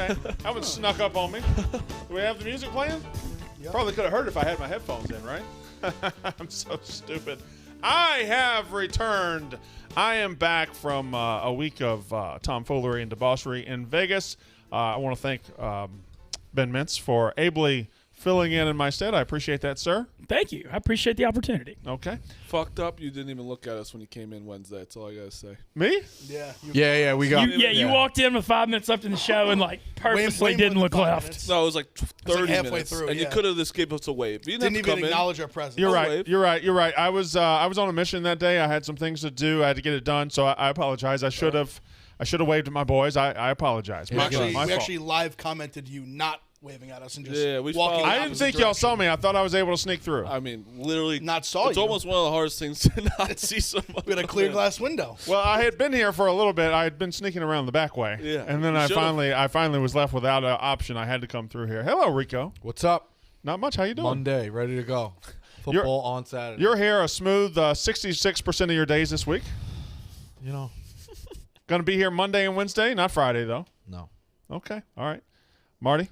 Okay. That one snuck up on me. Do we have the music playing? Yep. Probably could have heard it if I had my headphones in, right? I'm so stupid. I have returned. I am back from a week of tomfoolery and debauchery in Vegas. I want to thank Ben Mintz for ably filling in my stead. I appreciate that, sir. Thank you. I appreciate the opportunity. Okay. Fucked up. You didn't even look at us when you came in Wednesday. That's all I gotta say. Me? Yeah. We got. You walked in with 5 minutes left in the show and purposely didn't look left. Minutes. No, it was like 30 halfway minutes, through, and you could have escaped us a wave. You didn't even acknowledge our presence. You're right. You're right. I was on a mission that day. I had some things to do. I had to get it done, so I apologize. I should have waved at my boys. I apologize. We actually live commented you not waving at us and just walking. I didn't think y'all saw me. I thought I was able to sneak through. I mean, literally, it's almost one of the hardest things to not see someone. We had a clear glass window. Well, I had been here for a little bit. I had been sneaking around the back way. Yeah, and then I finally was left without an option. I had to come through here. Hello, Rico. What's up? Not much. How you doing? Monday, ready to go. Football on Saturday. You're here a smooth 66% of your days this week. Going to be here Monday and Wednesday, not Friday though. No. Okay. All right. Marty.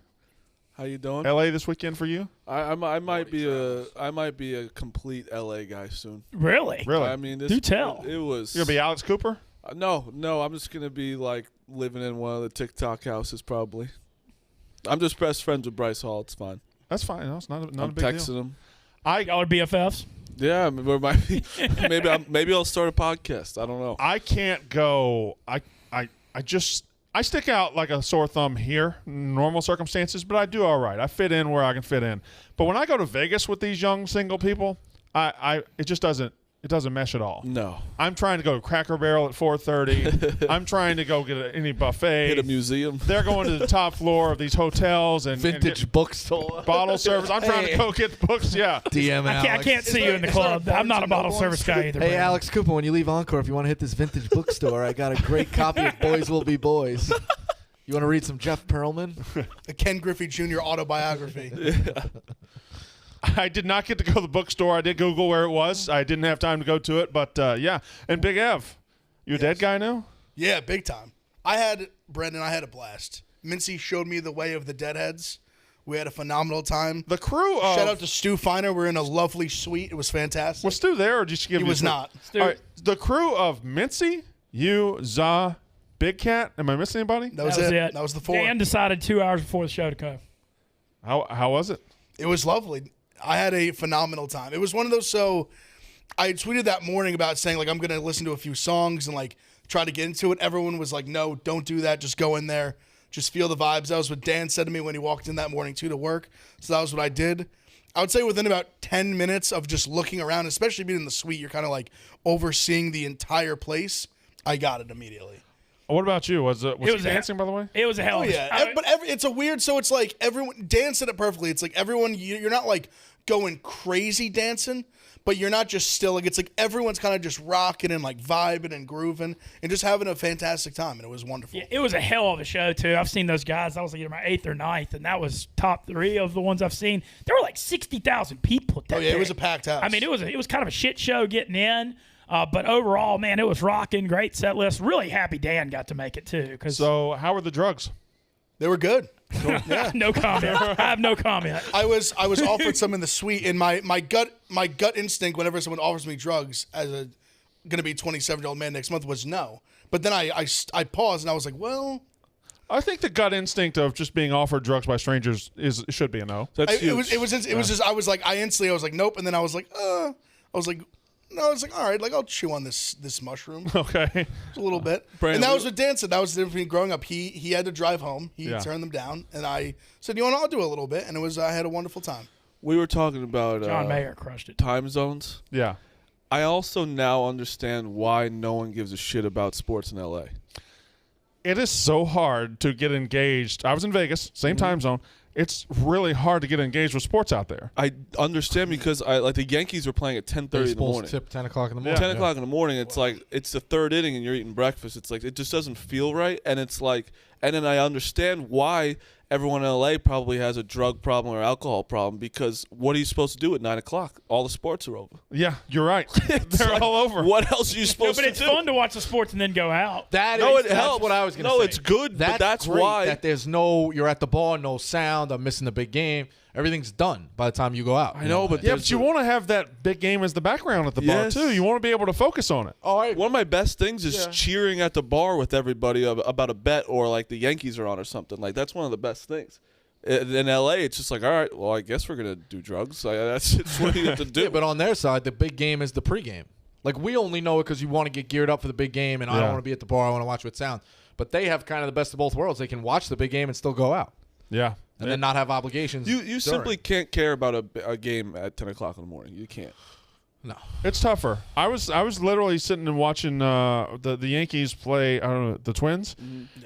How you doing? LA this weekend for you? I might be a complete LA guy soon. Really? I mean, do tell. It was. You're gonna be Alex Cooper? No. I'm just gonna be living in one of the TikTok houses probably. I'm just best friends with Bryce Hall. It's fine. That's fine. No, it's not a big deal. I'm texting him. Y'all are BFFs? Yeah, maybe I'll start a podcast. I don't know. I can't go. I stick out like a sore thumb here in normal circumstances, but I do all right. I fit in where I can fit in. But when I go to Vegas with these young single people, it just doesn't mesh at all. No. I'm trying to go to Cracker Barrel at 4:30. I'm trying to go get any buffet. Hit a museum. They're going to the top floor of these hotels and vintage bookstore. Bottle service. I'm trying to go get books. Yeah. DM Alex. I can't see you in the club. I'm not a bottle service guy either. Hey, Brandon. Alex Cooper, when you leave Encore, if you want to hit this vintage bookstore, I got a great copy of Boys Will Be Boys. You want to read some Jeff Pearlman? A Ken Griffey Jr. autobiography. I did not get to go to the bookstore. I did Google where it was. I didn't have time to go to it, but yeah. And Big Ev, you a dead guy now? Yeah, big time. I had a blast. Mincy showed me the way of the Deadheads. We had a phenomenal time. The crew of... Shout out to Stu Finer. We're in a lovely suite. It was fantastic. Was Stu there, or did you give me... He was not. All right, the crew of Mincy, you, Za, Big Cat. Am I missing anybody? That was it. That was the four. Dan decided 2 hours before the show to come. How was it? It was lovely. I had a phenomenal time. It was one of those, so I tweeted that morning about saying, I'm going to listen to a few songs and, try to get into it. Everyone was like, no, don't do that. Just go in there. Just feel the vibes. That was what Dan said to me when he walked in that morning, too, to work. So that was what I did. I would say within about 10 minutes of just looking around, especially being in the suite, you're kind of, overseeing the entire place. I got it immediately. What about you? Was he dancing, by the way? It was a hell of a yeah. But it's a weird, so it's everyone, Dan said it perfectly. It's everyone, you're not going crazy dancing, but you're not just still. It's everyone's kind of just rocking and vibing and grooving and just having a fantastic time. And it was wonderful. Yeah, it was a hell of a show, too. I've seen those guys. I was either my 8th or 9th, and that was top 3 of the ones I've seen. There were 60,000 people that day. It was a packed house. I mean, it was kind of a shit show getting in. But overall, man, it was rocking. Great set list. Really happy Dan got to make it too. So, how were the drugs? They were good. Yeah. No comment. I have no comment. I was offered some in the suite, and my gut instinct whenever someone offers me drugs as a going to be 27-year-old man next month was no. But then I paused and I was like, well. I think the gut instinct of just being offered drugs by strangers should be a no. That's huge. It was just I was like nope, and then I was like no, I was like, all right, I'll chew on this mushroom. Okay. A little bit. Brandon, and that was what Dan said. That was the difference between growing up. He had to drive home. He turned them down. And I said, I'll do a little bit. And I had a wonderful time. We were talking about John Mayer crushed it. Time zones. Yeah. I also now understand why no one gives a shit about sports in LA. It is so hard to get engaged. I was in Vegas, same time zone. it's really hard to get engaged with sports out there. I understand because like the Yankees were playing at 10:30 in the Baseball's morning. tip 10 o'clock in the morning. 10 o'clock in the morning, it's like it's the third inning and you're eating breakfast. It's like it just doesn't feel right, and it's like, and then I understand why everyone in LA probably has a drug problem or alcohol problem, because what are you supposed to do at 9 o'clock? All the sports are over. Yeah, you're right. They're like, all over. What else are you No, supposed but to it's do? fun to watch the sports and then go out. That's what I was going to say. No, it's good, but that's great why. that there's you're at the bar, no sound, I'm missing the big game. Everything's done by the time you go out. I know, but Yeah, but you want to have that big game as the background at the bar, Yes. too. You want to be able to focus on it. all right. One of my best things is cheering at the bar with everybody about a bet, or like the Yankees are on or something. Like that's one of the best things. In LA, it's just like, all right, well, I guess we're gonna do drugs. That's what you have to do. Yeah, but on their side, the big game is the pregame. Like we only know it because you want to get geared up for the big game, and I don't want to be at the bar. I want to watch with sound. But they have kind of the best of both worlds. They can watch the big game and still go out, Yeah. and then not have obligations. You simply can't care about a game at 10 o'clock in the morning. You can't. no. It's tougher. I was literally sitting and watching the Yankees play, I don't know, the Twins,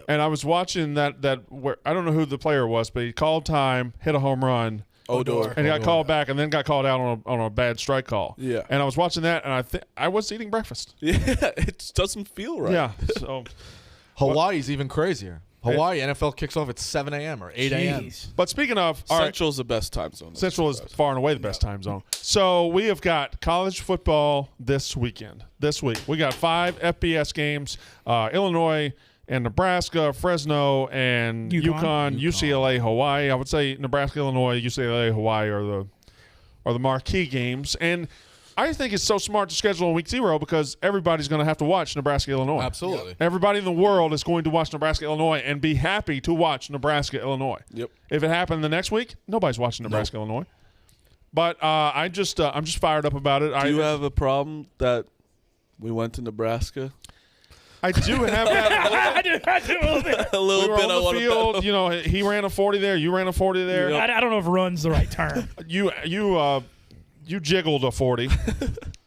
and I was watching that where I don't know who the player was, but he called time, hit a home run, Odor. and he got called back, and then got called out on a bad strike call. Yeah. And I was watching that, and I was eating breakfast. Yeah, it doesn't feel right. Yeah. So, Hawaii's even crazier. Hawaii NFL kicks off at 7 a.m. or 8 a.m. Jeez. but speaking of, all right, Central's the best time zone. Central is far and away the best time zone. So we have got college football this week. We got 5 FBS games: Illinois and Nebraska, Fresno and UConn, UCLA, Hawaii. I would say Nebraska, Illinois, UCLA, Hawaii are the marquee games. And I think it's so smart to schedule on week 0 because everybody's going to have to watch Nebraska, Illinois. Absolutely. Everybody in the world is going to watch Nebraska, Illinois, and be happy to watch Nebraska, Illinois. Yep. If it happened the next week, nobody's watching Nebraska, Illinois. But I'm just fired up about it. Do you have a problem that we went to Nebraska? I do have that. I do a little bit. A little We were bit. I on the want field. to. You know, he ran a 40 there. You ran a 40 there. I don't know if run's the right term. You jiggled a 40.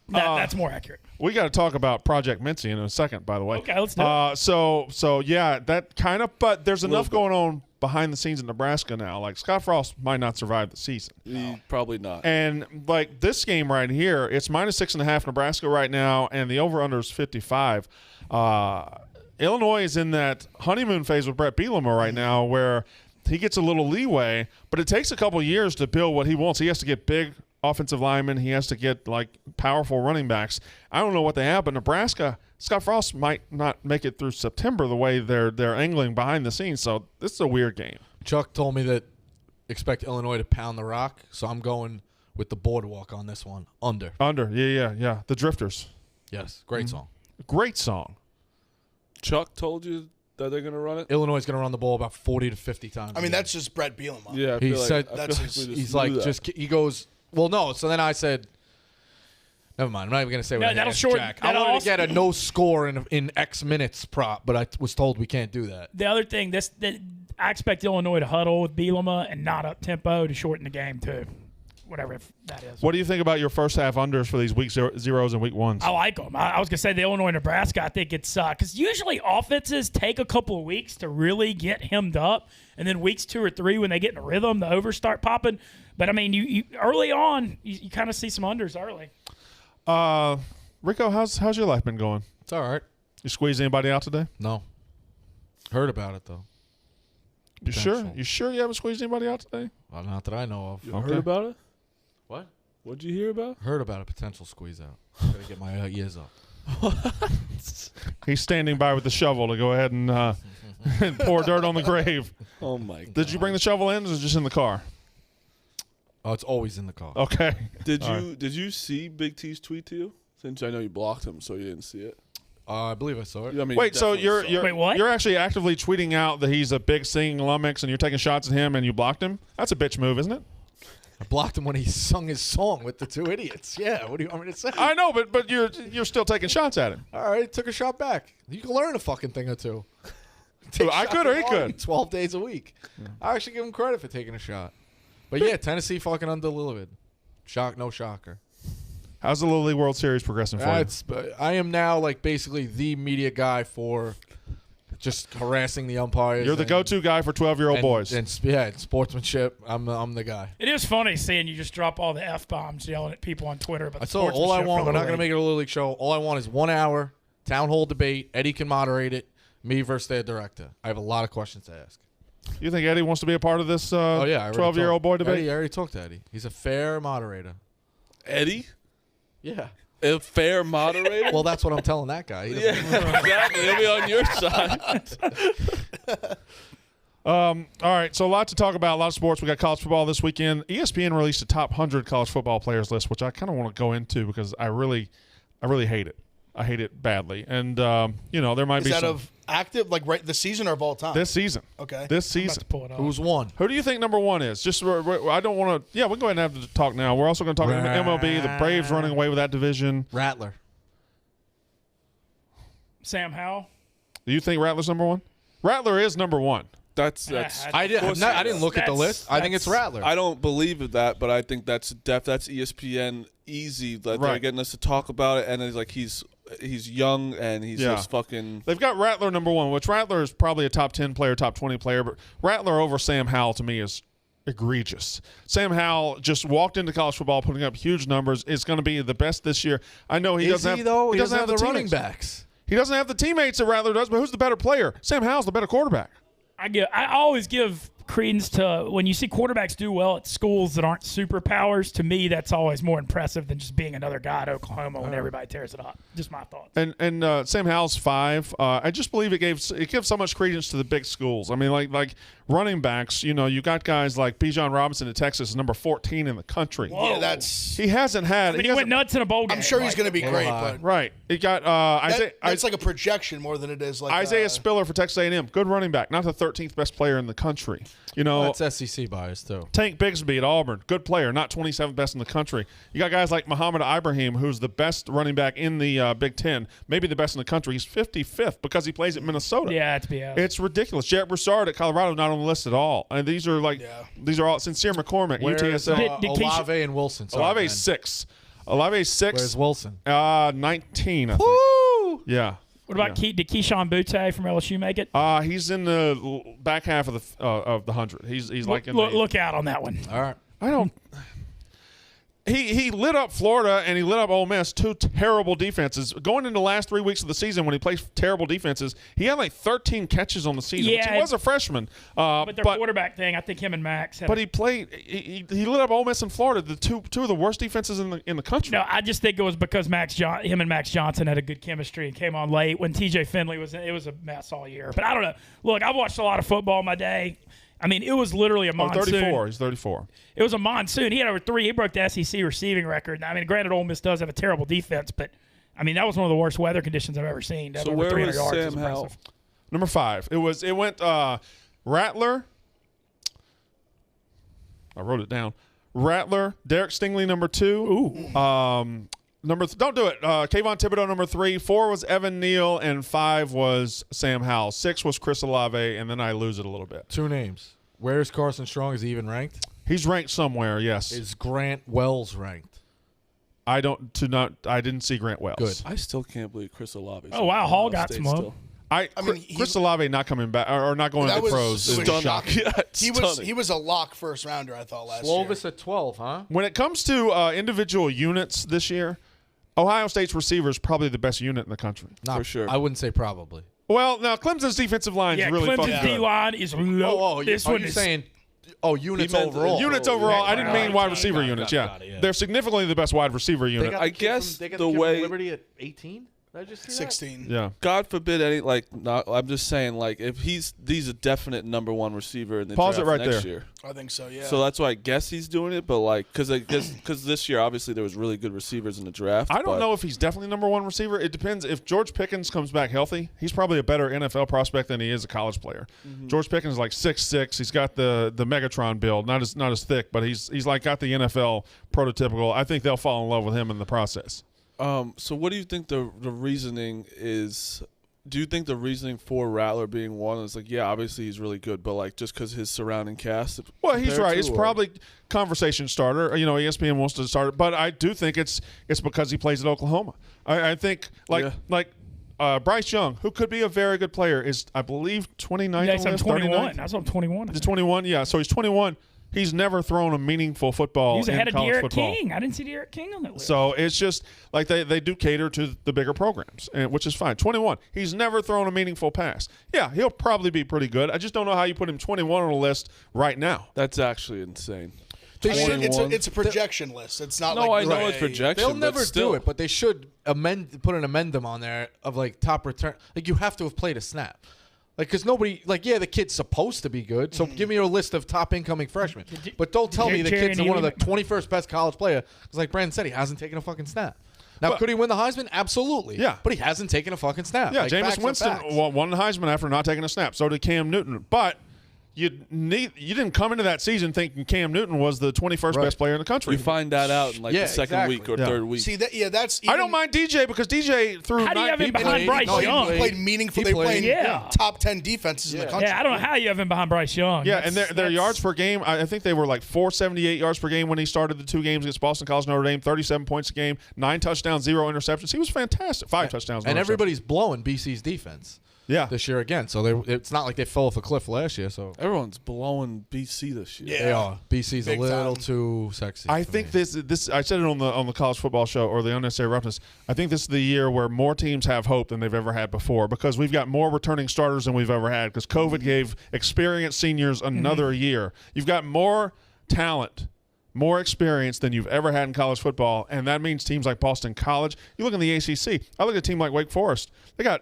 That's more accurate. We got to talk about Project Mincy in a second, by the way. Okay, let's do it. So yeah, that kind of. But there's enough going on behind the scenes in Nebraska now. Like Scott Frost might not survive the season, Probably not. and like this game right here, it's -6.5 Nebraska right now, and the over/under is 55. Illinois is in that honeymoon phase with Brett Bielema right now, where he gets a little leeway, but it takes a couple of years to build what he wants. He has to get big offensive linemen. He has to get like powerful running backs. I don't know what they have, but Nebraska, Scott Frost might not make it through September the way they're angling behind the scenes. So this is a weird game. Chuck told me that expect Illinois to pound the rock, so I'm going with the boardwalk on this one. Under. Yeah. The Drifters. Yes, great song. Great song. Chuck told you that they're going to run it? Illinois is going to run the ball about 40 to 50 times. I mean, that's just Brett Bielema. Yeah. I He feel like- said I feel that's like his- we just he's knew like, that. he goes, well, no. So then I said, never mind. I'm not even going to say what I that'll asked shorten- Jack. I that'll wanted also- to get a no score in X minutes prop, but I was told we can't do that. The other thing, I expect Illinois to huddle with Bielema and not up tempo to shorten the game too. Whatever that is. What do you think about your first half unders for these week zeros and week ones? I like them. I was going to say the Illinois-Nebraska, I think it's because usually offenses take a couple of weeks to really get hemmed up, and then weeks 2 or 3 when they get in a rhythm, the overs start popping. But, I mean, you early on, you kind of see some unders early. Rico, how's your life been going? It's all right. You squeeze anybody out today? No. Heard about it, though. You sure? Potential. You sure you haven't squeezed anybody out today? Well, not that I know of. You heard about it? What? What'd you hear about? Heard about a potential squeeze out. Gotta get my ears up. He's standing by with the shovel to go ahead and and pour dirt on the grave. Oh, my God. Did you bring the shovel in, or is it just in the car? Oh, it's always in the car. Okay. Did All you did you see Big T's tweet to you? Since I know you blocked him, so you didn't see it. I believe I saw it. I mean, Wait, so definitely saw it. Wait, what? you're actually actively tweeting out that he's a big singing lummox and you're taking shots at him and you blocked him? That's a bitch move, isn't it? I blocked him when he sung his song with the 2 idiots. Yeah, what do you want me to say? I know, but you're still taking shots at him. All right, took a shot back. You can learn a fucking thing or two. I could or he could. 12 days a week. I actually give him credit for taking a shot. But yeah, Tennessee fucking undelivered. Shock, no shocker. How's the Little League World Series progressing for you? I am now like basically the media guy for just harassing the umpires. You're the go-to guy for 12-year-old boys. And sportsmanship. I'm the guy. It is funny seeing you just drop all the F-bombs yelling at people on Twitter. But So all I want, we're not going to make it a Little League show. All I want is 1 hour, town hall debate. Eddie can moderate it. Me versus their director. I have a lot of questions to ask. You think Eddie wants to be a part of this 12-year-old boy debate? I already talked to Eddie. He's a fair moderator. Eddie? Yeah. A fair moderator? Well, that's what I'm telling that guy. He doesn't- Yeah, exactly. He'll be on your side. All right, so a lot to talk about, a lot of sports. We got college football this weekend. ESPN released a top 100 college football players list, which I kind of want to go into because I really hate it. I hate it badly. And, there might be Is that some. of active, like right this season or of all time? This season. Okay. This I'm about season. to pull it up. Who's won? Who do you think number one is? Just I don't want to. Yeah, we can go ahead and have to talk now. We're also going to talk about MLB. The Braves running away with that division. Rattler. Sam Howell. Do you think Rattler's number one? Rattler is number one. That's. I didn't look at the list. I think it's Rattler. I don't believe that, but I think that's ESPN easy. That they're Right. getting us to talk about it, and it's like he's young and he's just fucking. They've got Rattler number one, which Rattler is probably a top 10 player, top 20 player, but Rattler over Sam Howell to me is egregious. Sam Howell just walked into college football putting up huge numbers. Is going to be the best this year. I know he doesn't have though? He doesn't have the teammates. running backs. He doesn't have the teammates that Rattler does, but who's the better player? Sam Howell's the better quarterback. I always give credence to when you see quarterbacks do well at schools that aren't superpowers. To me, that's always more impressive than just being another guy at Oklahoma when everybody tears it up. Just my thoughts. And Sam Howell's 5. I just believe it gives so much credence to the big schools. I mean, like running backs. You got guys like Bijan Robinson at Texas, is number 14 in the country. Whoa. Yeah, that's. He hasn't had. But he went nuts in a bowl game. I'm sure he's going to be great, high. but Right. He got that's like a projection more than it is like Isaiah Spiller for Texas A&M. Good running back. Not the 13th best player in the country. That's SEC bias too. Tank Bigsby at Auburn. Good player. Not 27th best in the country. You got guys like Muhammad Ibrahim, who's the best running back in the Big Ten. Maybe the best in the country. He's 55th because he plays at Minnesota. Yeah, it's BS. It's ridiculous. Jarrett Broussard at Colorado not on the list at all. And these are all Sincere McCormick, Where's UTSA. Did Olave and Wilson? Sorry, Olave's man. 6. Olave's 6. Where's Wilson? 19, I think. Woo! Yeah. What about did Keyshawn Butte from LSU make it? He's in the back half of the 100. He's like in the Look out on that one. All right. I don't. He lit up Florida and he lit up Ole Miss, 2 terrible defenses. Going into the last 3 weeks of the season when he plays terrible defenses, he had like 13 catches on the season. Yeah, he was a freshman. But their quarterback thing, I think him and Max. But he played. He lit up Ole Miss and Florida, the two of the worst defenses in the country. No, I just think it was because him and Max Johnson had a good chemistry and came on late. When TJ Finley was in, it was a mess all year. But I don't know. Look, I've watched a lot of football in my day. I mean, it was literally a monsoon. 34. He's 34. It was a monsoon. He had over 3. He broke the SEC receiving record. I mean, granted, Ole Miss does have a terrible defense, but I mean that was one of the worst weather conditions I've ever seen. To have So over where 300 was yards is Sam Howell? impressive. Number 5. It went Rattler. I wrote it down. Rattler, Derek Stingley, number 2. Ooh. Don't do it. Kayvon Thibodeau, number 3. 4 was Evan Neal, and 5 was Sam Howell. 6 was Chris Olave, and then I lose it a little bit. 2 names. Where's Carson Strong? Is he even ranked? He's ranked somewhere. Yes. Is Grant Wells ranked? I didn't see Grant Wells. Good. I still can't believe Chris Olave. Oh, wow, Hall got some love. I mean, Chris Olave not coming back or not going to That the was- pros. it is was shocking. shocking. He was a lock first rounder, I thought, last year. Slovis at 12, huh? When it comes to individual units this year, Ohio State's receiver is probably the best unit in the country. Not For sure. I wouldn't say probably. Well, now Clemson's defensive line Yeah, is really fucking Clemson's good. D-line is low. This are one you is saying units He meant overall? Units Oh, overall, yeah. I didn't mean wide receiver Got it, units. got it, Yeah, yeah. they're significantly the best wide receiver They unit. got I the kid guess they got the kid from way- Liberty at 18. Did I just see that? 16. Yeah, God forbid I'm just saying, like, if he's a definite number 1 receiver in the Pause draft it right next there. year. I think so, yeah. So that's why I guess he's doing it, but like, because this year obviously there was really good receivers in the draft. I don't but know if he's definitely number 1 receiver. It depends. If George Pickens comes back healthy, he's probably a better NFL prospect than he is a college player. George Pickens is like 6'6". He's got the Megatron build, not as thick, but he's like got the NFL prototypical. I think they'll fall in love with him in the process. So what do you think the reasoning is? Do you think the reasoning for Rattler being 1 is like, yeah, obviously he's really good, but like just because his surrounding cast? Well, he's compared right. to, It's or- probably conversation starter. ESPN wants to start it, but I do think it's because he plays at Oklahoma. I think like Bryce Young, who could be a very good player, is, I believe, 29th Yeah, on the I'm list, 21. 39th? That's what I'm 21. He's 21, yeah. So he's 21. He's never thrown a meaningful football He's in ahead of college Derek football. King. I didn't see Derek King on that list. So it's just like they do cater to the bigger programs, which is fine. 21. He's never thrown a meaningful pass. Yeah, he'll probably be pretty good. I just don't know how you put him 21 on the list right now. That's actually insane. I mean, 21. it's a projection list. It's not No, like I know it's projection. They'll never but still. do it, but they should put an amendum on there of like top return. Like you have to have played a snap. Like, because nobody, like, yeah, the kid's supposed to be good. So give me a list of top incoming freshmen. But don't tell me the kid's one of the 21st best college player. Because, like Brandon said, he hasn't taken a fucking snap. Now, could he win the Heisman? Absolutely. Yeah. But he hasn't taken a fucking snap. Yeah, Like, Jameis facts are Winston facts. won the Heisman after not taking a snap. So did Cam Newton. But you didn't come into that season thinking Cam Newton was the 21st best player in the country. You find that out in like Yeah, the second exactly. week or Yeah. third week. See that? Yeah, that's. I don't mind DJ because DJ threw How do you have him behind Bryce No, Young? he played meaningful. He They played- played Yeah. top 10 defenses in the country. Yeah, I don't know how you have him behind Bryce Young. Yeah, and their That's- yards per game, I think they were like 478 yards per game when he started the 2 games against Boston College, Notre Dame, 37 points a game, 9 touchdowns, 0 interceptions. He was fantastic. 5 touchdowns. And no everybody's blowing BC's defense Yeah. this year again. So it's not like they fell off a cliff last year. So Everyone's blowing BC this year. Yeah. they are. BC's a Big little time. too sexy. I for think me. this I said it on the college football show or the unnecessary roughness. I think this is the year where more teams have hope than they've ever had before because we've got more returning starters than we've ever had because COVID gave experienced seniors another year. You've got more talent, more experience than you've ever had in college football, and that means teams like Boston College. You look in the ACC. I look at a team like Wake Forest. They got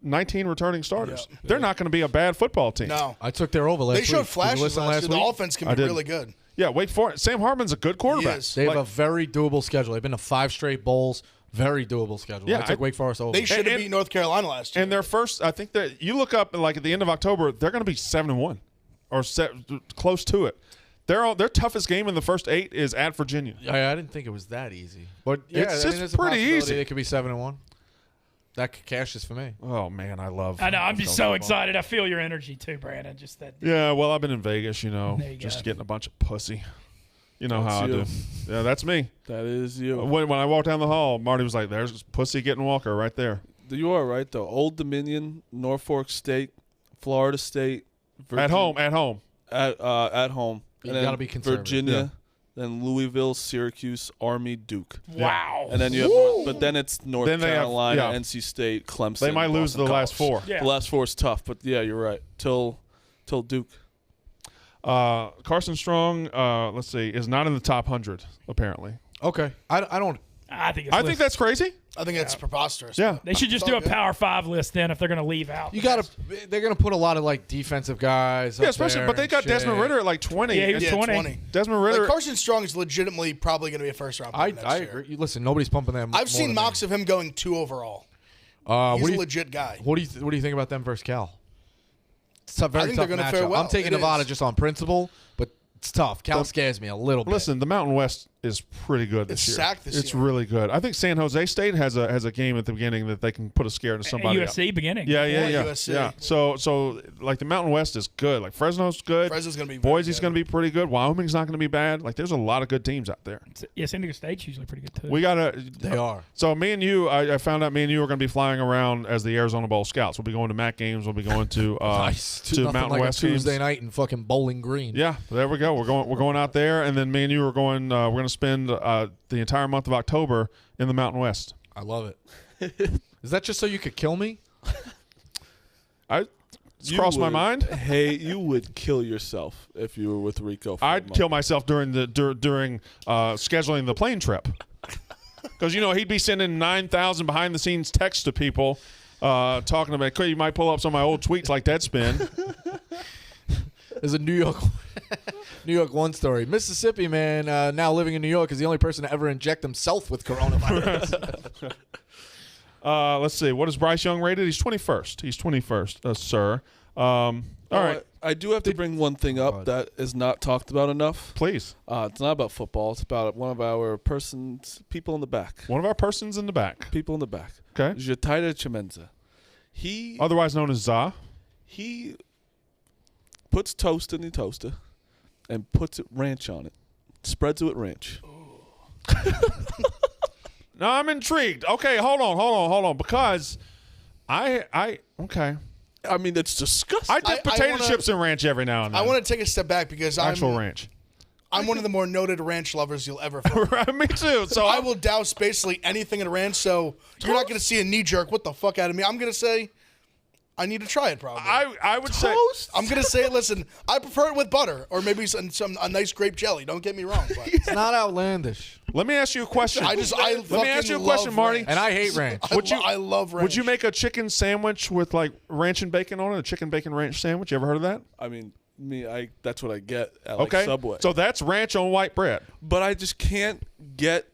19 returning starters. Yeah. They're not going to be a bad football team. No. I took their over last They week. showed Did you flashes listen last year. The week? offense can I be did. really good. Yeah, Wake Forest. Sam Hartman's a good quarterback. is. They have Like- a very doable schedule. They've been to 5 straight bowls. Very doable schedule. Yeah, I took Wake Forest over. They should have And- beat North Carolina last year. And their first, I think that you look up like at the end of October, they're going to be 7-1 or close to it. Their toughest game in the first 8 is at Virginia. I didn't think it was that easy. But yeah, It's I mean, just there's a pretty possibility easy. They could be 7-1. That cashes for me. Oh man, I love. I know. I'm just college so football. excited. I feel your energy too, Brandon. Just that. Yeah, well, I've been in Vegas, There you just go. getting a bunch of pussy. You know That's how I you. do. Yeah, that's me. That is you. When I walked down the hall, Marty was like, "There's pussy getting Walker right there." You are right though. Old Dominion, Norfolk State, Florida State, At home, at home, You and then gotta be conservative. Virginia, then Louisville, Syracuse, Army, Duke, Wow. and then you have, but then it's North Then they have- Carolina, yeah. NC State, Clemson. They might lose Boston the last College. 4. Yeah. The last 4 is tough, but yeah, you're right. Till Duke. Carson Strong, let's see, is not in the top 100 apparently. Okay. I don't. I think. It's I think that's crazy. I think that's preposterous. Yeah. they should just It's do all a good. Power 5 list then if they're going to leave out. You got to. They're going to put a lot of like defensive guys. Yeah, up especially, there but they and got shit. Desmond Ritter at like 20. Yeah, he was Yeah, 20. 20. Desmond Like Ritter. Carson Strong is legitimately probably going to be a first round pick next I year. agree. Listen, nobody's pumping them. I've seen mocks of him going 2 overall. He's what do a you legit guy. What do you think about them versus Cal? It's a very think tough they're gonna matchup. fare well. I'm taking It Nevada is. just on principle, but it's tough. Cal scares me a little bit. Listen, the Mountain West is pretty good this It's year. stacked this It's year. really good. I think San Jose State has a game at the beginning that they can put a scare into somebody. USC beginning. Yeah. USC. Yeah. So like the Mountain West is good. Like Fresno's good. Fresno's gonna be very Boise's good. going to be pretty good. Wyoming's not going to be bad. Like there's a lot of good teams out there. Yeah, San Diego State's usually pretty good too. We got to. they are. So me and you, I found out me and you are going to be flying around as the Arizona Bowl scouts. We'll be going to MAC games. We'll be going to Nice. to Nothing Mountain like West a Tuesday games. night in fucking Bowling Green. Yeah, there we go. We're going out there, and then me and you are going. We're going to spend the entire month of October in the Mountain West. I love it. Is that just so you could kill me? It's crossed my mind. Hey, you would kill yourself if you were with Rico. For a I'd month. kill myself during scheduling the plane trip, because he'd be sending 9,000 behind the scenes texts to people, talking about, "You might pull up some of my old tweets like Deadspin." There's a New York One story. Mississippi man now living in New York is the only person to ever inject himself with coronavirus. Let's see. What is Bryce Young rated? He's 21st. He's 21st, sir. All right, I do have to bring one thing up that is not talked about enough. please. It's not about football. It's about one of our people in the back. One of our persons in the back. People in the back. Okay. Jataida Chimenza. He Otherwise known as Za. he puts toast in the toaster and puts ranch on it. Spreads it with ranch. Now I'm intrigued. Okay, hold on, because Okay. I mean, it's disgusting. I dip potato chips and ranch every now and then. I want to take a step back because actual ranch. I'm one of the more noted ranch lovers you'll ever find. Me too. So I will douse basically anything in ranch. So you're not going to see a knee jerk. What the fuck out of me? I'm going to say I need to try it. Probably. I would say I'm going to say, listen, I prefer it with butter or maybe a nice grape jelly. Don't get me wrong. But It's not outlandish. Let me ask you a question. let me ask you a question, Marty. And I hate ranch. I love ranch. Would you make a chicken sandwich with like ranch and bacon on it? A chicken bacon ranch sandwich? You ever heard of that? I mean, that's what I get at like Subway. So that's ranch on white bread. But I just can't get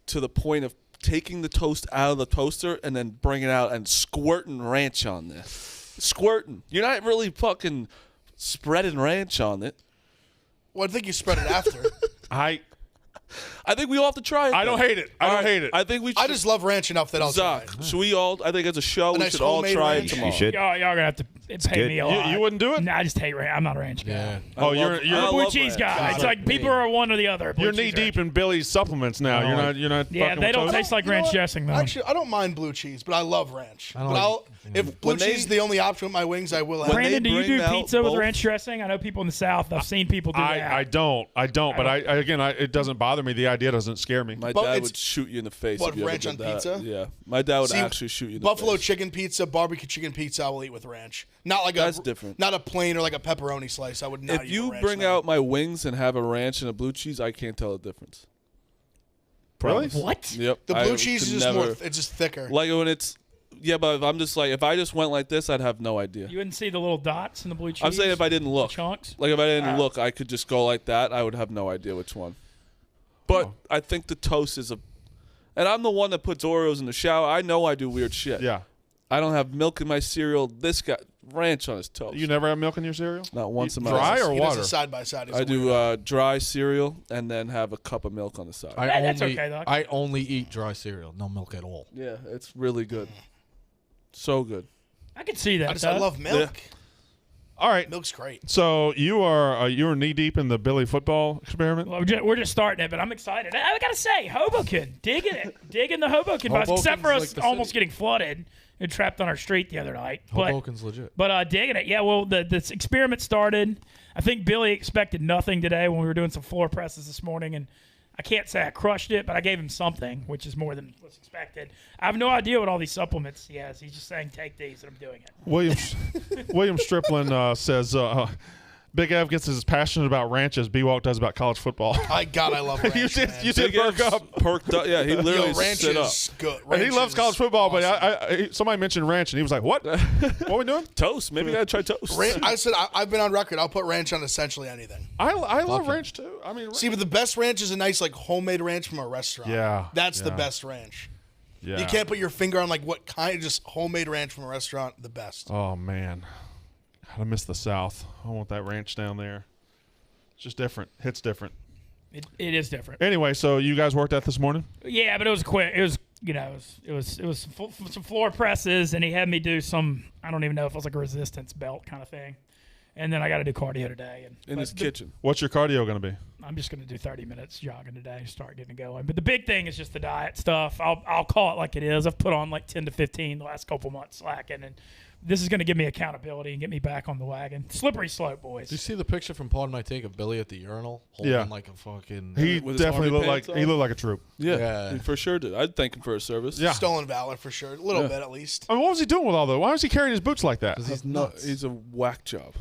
to the point of taking the toast out of the toaster and then bringing it out and squirting ranch on this. Squirting. You're not really fucking spreading ranch on it. Well, I think you spread it after. I think we all have to try it. I don't hate it. I don't hate it. I think we should. I just love ranch enough that I'll try Zach, it. should we all, I think as a show, we nice should all homemade try ranch. it tomorrow. You should. Y'all gonna have to pay me a lot. You wouldn't do it? Nah, I just hate ranch. I'm not a ranch guy. Yeah. Oh, you're I'm a blue love cheese ranch. guy. It's like people are one or the other. Blue you're cheese knee deep ranch. in Billy's supplements now. You're not. Yeah, fucking they with don't toast? taste like You know ranch what? dressing though. Actually, I don't mind blue cheese, but I love ranch. I don't But like- if blue cheese is the only option with my wings, I will have. When they Brandon, do you bring do out pizza with both- ranch dressing? I know people in the South. I've seen people do that. I don't. But it doesn't bother me. The idea doesn't scare me. My But dad it's- would shoot you in the face. What, if you ever ranch did on that. pizza? Yeah. My dad would See, actually shoot you in the Buffalo face. chicken pizza, barbecue chicken pizza, I will eat with ranch. Not like That's different. Not a plain or like a pepperoni slice. I would not. If eat you with ranch, bring no. out my wings and have a ranch and a blue cheese, I can't tell the difference. Really? Promise. What? Yep. the I blue cheese could is just never, more. It's just thicker. Like when it's. Yeah, but if I'm just like, if I just went like this, I'd have no idea. You wouldn't see the little dots in the blue cheese. I'm saying if I didn't look. chunks. Like if I didn't look, I could just go like that. I would have no idea which one. But I think the toast is and I'm the one that puts Oreos in the shower. I know I do weird shit. Yeah. I don't have milk in my cereal. This guy ranch on his toast. You never have milk in your cereal? Not once in my Dry life. or He does water? it side by side. He's I a do weirdo. dry cereal and then have a cup of milk on the side. That's okay, though. I only eat dry cereal, no milk at all. Yeah, it's really good. So good. I could see that. I though. love milk. All right. Milk's great. So you're knee deep in the Billy football experiment. Well, we're just starting it, but I'm excited. I gotta say, Hoboken, digging the Hoboken bus, except for Hoboken's us like the almost city. getting flooded and trapped on our street the other night. Hoboken's legit. But digging it. Yeah, well, this experiment started. I think Billy expected nothing today when we were doing some floor presses this morning, and I can't say I crushed it, but I gave him something, which is more than was expected. I have no idea what all these supplements he has. He's just saying, take these, and I'm doing it. William Striplin says Big Ev gets as passionate about ranch as B-Walk does about college football. I love ranch. you did Big perk Ev's up. Perked up. Yeah, he literally Yo, ranch stood up. is good. And he Ranch loves is college football, awesome. but somebody mentioned ranch, and he was like, "What? What are we doing?" Toast. Maybe I gotta try toast. I said I've been on record. I'll put ranch on essentially anything. I love ranch too. I mean, See, but the best ranch is a nice like homemade ranch from a restaurant. Yeah, that's the yeah. best ranch. yeah. You can't put your finger on like what kind. Just homemade ranch from a restaurant, the best. Oh man, I miss the South. I want that ranch down there. It's just different. Hits different. It is different. Anyway, so you guys worked out this morning? Yeah, but it was quick. It was some floor presses, and he had me do some. I don't even know if it was like a resistance belt kind of thing. And then I got to do cardio today. In his kitchen. What's your cardio going to be? I'm just going to do 30 minutes jogging today, start getting going. But the big thing is just the diet stuff. I'll call it like it is. I've put on like 10 to 15 the last couple months slacking, and this is going to give me accountability and get me back on the wagon. Slippery slope, boys. Do you see the picture from Pardon My Take of Billy at the urinal holding Yeah. like a fucking? He With his definitely army looked like pants he on? looked like a troop. Yeah, Yeah. he for sure did. I'd thank him for his service. Yeah. Stolen valor for sure. A little bit at least. I mean, what was he doing with all that? Why was he carrying his boots like that? He's No, nuts. he's a whack job.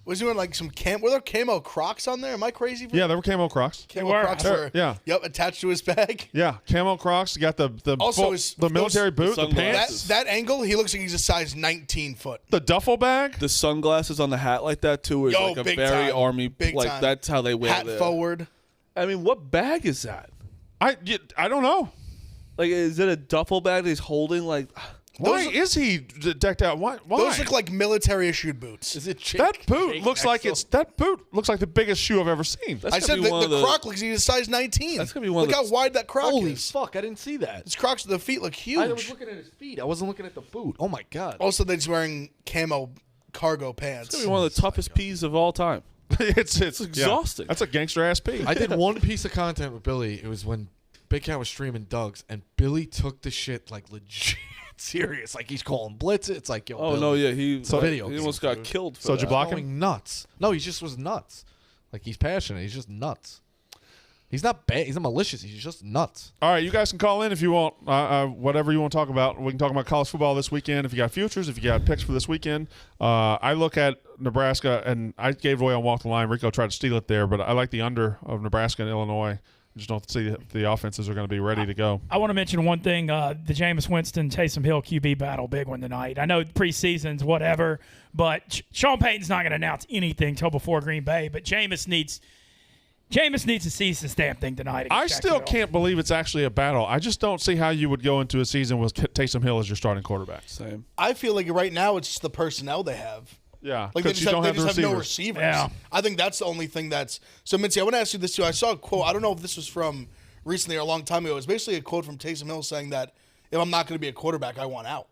Was he wearing like some were there camo Crocs on there? Am I crazy? Yeah, they were camo Crocs. Camo were. Crocs Sure, were. yeah. Yep, attached to his bag. Yeah, camo Crocs. You got the Also, full- his- the military those- boot, the the pants, sunglasses. That angle, he looks like he's a size 19 foot. the duffel bag. The sunglasses on the hat like that too is Yo, like a big very time. army. Big like time. that's how they wear Hat it. forward. I mean, what bag is that? I don't know. Like, is it a duffel bag that he's holding? Like, Why Those- is he decked out? Why? Those look like military issued boots. Is it that boot looks like that boot looks like the biggest shoe I've ever seen. that's I gotta said be one of the Croc looks like he's a size 19. That's gonna be one of Look the- how wide that Croc Holy is. fuck! I didn't see that. His Crocs, the feet look huge. I was looking at his feet. I wasn't looking at the boot. Oh my god. Also, that he's wearing camo cargo pants. It's gonna be one of the toughest peas of all time. it's exhausting. Yeah. That's a gangster ass pee. I did one piece of content with Billy. It was when Big Cat was streaming Doug's, and Billy took the shit like legit. serious. Like he's calling blitz. It's like, yo, Oh Bill, no, yeah, he video he almost games, got dude. killed. For So did you that. block him? going nuts. No, he just was nuts. Like he's passionate. He's just nuts. He's not bad. He's not malicious. He's just nuts. All right, you guys can call in if you want, whatever you want to talk about. We can talk about college football this weekend. If you got futures, if you got picks for this weekend. I look at Nebraska, and I gave away on Walk the Line. Rico tried to steal it there, but I like the under of Nebraska and Illinois. I just don't see if the offenses are going to be ready to go. I want to mention one thing: the Jameis Winston, Taysom Hill QB battle, big one tonight. I know preseason's whatever, but Sean Payton's not going to announce anything till before Green Bay. But Jameis needs to seize the damn thing tonight. I still Jacksonville. can't believe it's actually a battle. I just don't see how you would go into a season with Taysom Hill as your starting quarterback. Same. I feel like right now it's just the personnel they have. Yeah, Like they because just, you don't have, they have just the have no receivers. receivers. Yeah. I think that's the only thing that's so. Mincy, I want to ask you this too. I saw a quote. I don't know if this was from recently or a long time ago. It was basically a quote from Taysom Hill saying that if I'm not going to be a quarterback, I want out.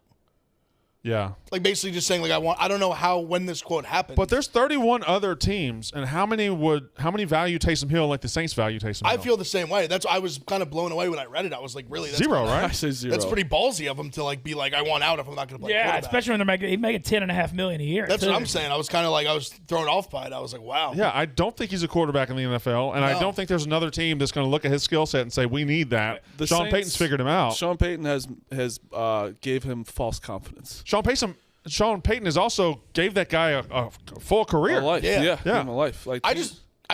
Yeah. Like basically just saying like I don't know when this quote happened. But there's 31 other teams, and how many value Taysom Hill like the Saints value Taysom Hill? I feel the same way. That's I was kind of blown away when I read it. I was like, really? That's Zero, kinda- right? I say 0. That's pretty ballsy of him to like be like, I want out if I'm not going to play. Yeah, quarterback. especially when they're making $10.5 million a year. That's too. what I'm saying. I was kind of like I was thrown off by it. I was like, wow. Yeah, I don't think he's a quarterback in the NFL, and I No. don't think there's another team that's going to look at his skill set and say, we need that. The Sean Saints- Payton's figured him out. Sean Payton has gave him false confidence. Sean Payton has also gave that guy a full career. A life. Yeah. Yeah. Yeah. Him a life. Like I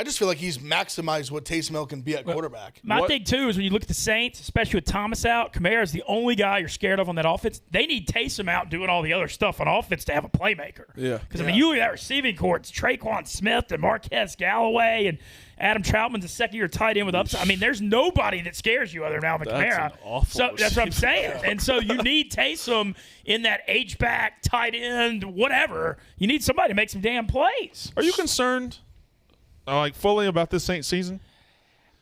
just feel like he's maximized what Taysom Hill can be at quarterback. My What- thing, too, is when you look at the Saints, especially with Thomas out, Kamara's the only guy you're scared of on that offense. They need Taysom out doing all the other stuff on offense to have a playmaker. Yeah. Because, I mean, you look at that receiving core, it's Traquan Smith and Marquez Galloway and Adam Troutman's a second-year tight end with upside. I mean, there's nobody that scares you other than Alvin That's Kamara. an awful So that's what I'm receiver. saying. And so you need Taysom in that H-back, tight end, whatever. You need somebody to make some damn plays. Are you concerned, fully about this Saints season?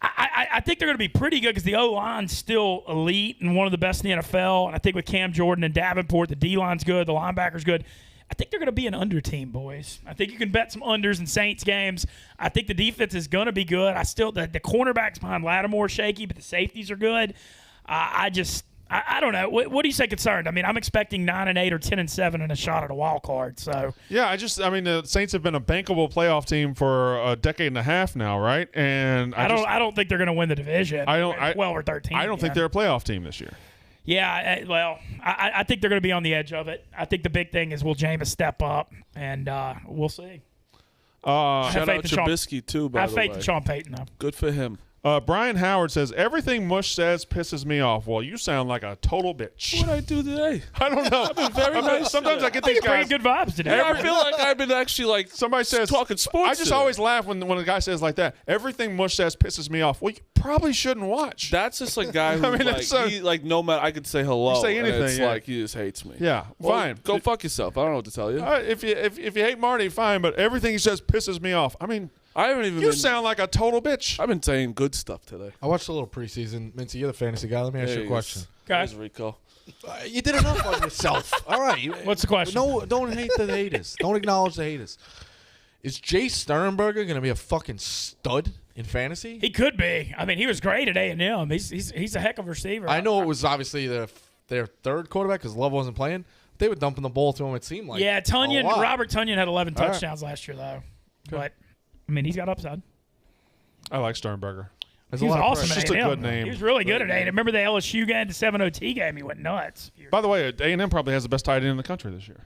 I think they're going to be pretty good because the O-line's still elite and one of the best in the NFL. And I think with Cam Jordan and Davenport, the D-line's good, the linebacker's good. I think they're going to be an under team, boys. I think you can bet some unders in Saints games. I think the defense is going to be good. The cornerbacks behind Lattimore shaky, but the safeties are good. I don't know. What do you say concerned? I mean, I'm expecting 9-8 or 10-7 and a shot at a wild card. So Yeah, the Saints have been a bankable playoff team for a decade and a half now, right? And I don't think they're going to win the division. I don't- 12 or 13. I don't think they're a playoff team this year. Yeah, I think they're going to be on the edge of it. I think the big thing is will Jameis step up, and we'll see. Shout faith out in Sean- Trubisky too. I By have the faith way, in Sean Payton, though. good for him. Brian Howard says, everything Mush says pisses me off. Well, you sound like a total bitch. What did I do today? I don't know. I've been very nice Sometimes I get these You're bringing guys. good vibes today. Yeah, I feel like I've been actually Somebody says talking sports. I just today. always laugh when a guy says like that. Everything Mush says pisses me off. Well, you probably shouldn't watch. That's just like guy who I mean, that's no matter I could say hello. You say and anything, it's yeah. like he just hates me. Yeah, Well, fine. Go fuck yourself. I don't know what to tell you. If you hate Marty, fine. But everything he says pisses me off. I mean, I haven't even. you been, sound like a total bitch. I've been saying good stuff today. I watched a little preseason. Mincy, you're the fantasy guy. Let me ask you a question. There's Rico. You did enough on yourself. All right. What's the question? No, don't hate the haters. Don't acknowledge the haters. Is Jay Sternberger going to be a fucking stud in fantasy? He could be. I mean, he was great at A&M. He's a heck of a receiver. I know it was obviously their third quarterback because Love wasn't playing. They were dumping the ball to him, it seemed like. Yeah, a lot. Robert Tunyon had 11 All right. touchdowns last year, though. But, I mean, he's got upside. I like Sternberger. There's He a was lot of awesome pressure. at Just a A&M. good name. He was really good at A&M. Remember the LSU game, the 7-0 game? He went nuts. By the way, A&M probably has the best tight end in the country this year.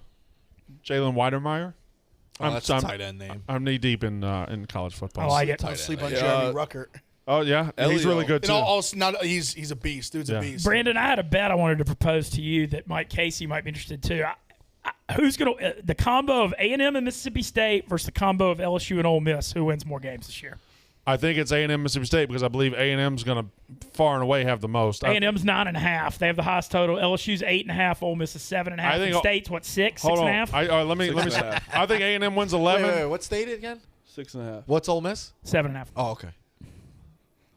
Jalen Weidermeyer. Oh, that's a tight end name. I'm knee deep in college football. I like it. Don't sleep on Yeah. Jeremy Ruckert. Oh yeah, he's Elio. really good And too. also not he's a beast. Dude's Yeah. a beast. Brandon, I had a bet I wanted to propose to you that Mike Casey might be interested too. Who's going to the combo of A&M and Mississippi State versus the combo of LSU and Ole Miss? Who wins more games this year? I think it's A&M Mississippi State because I believe A&M's going to far and away have the most. A&M's 9.5. They have the highest total. LSU's 8.5. Ole Miss is 7.5. I think- And State's what 6, Hold on. 6.5, Let me. 6.5. I think A&M wins Wait, 11. what state again? 6.5. What's Ole Miss? 7.5. Oh, okay.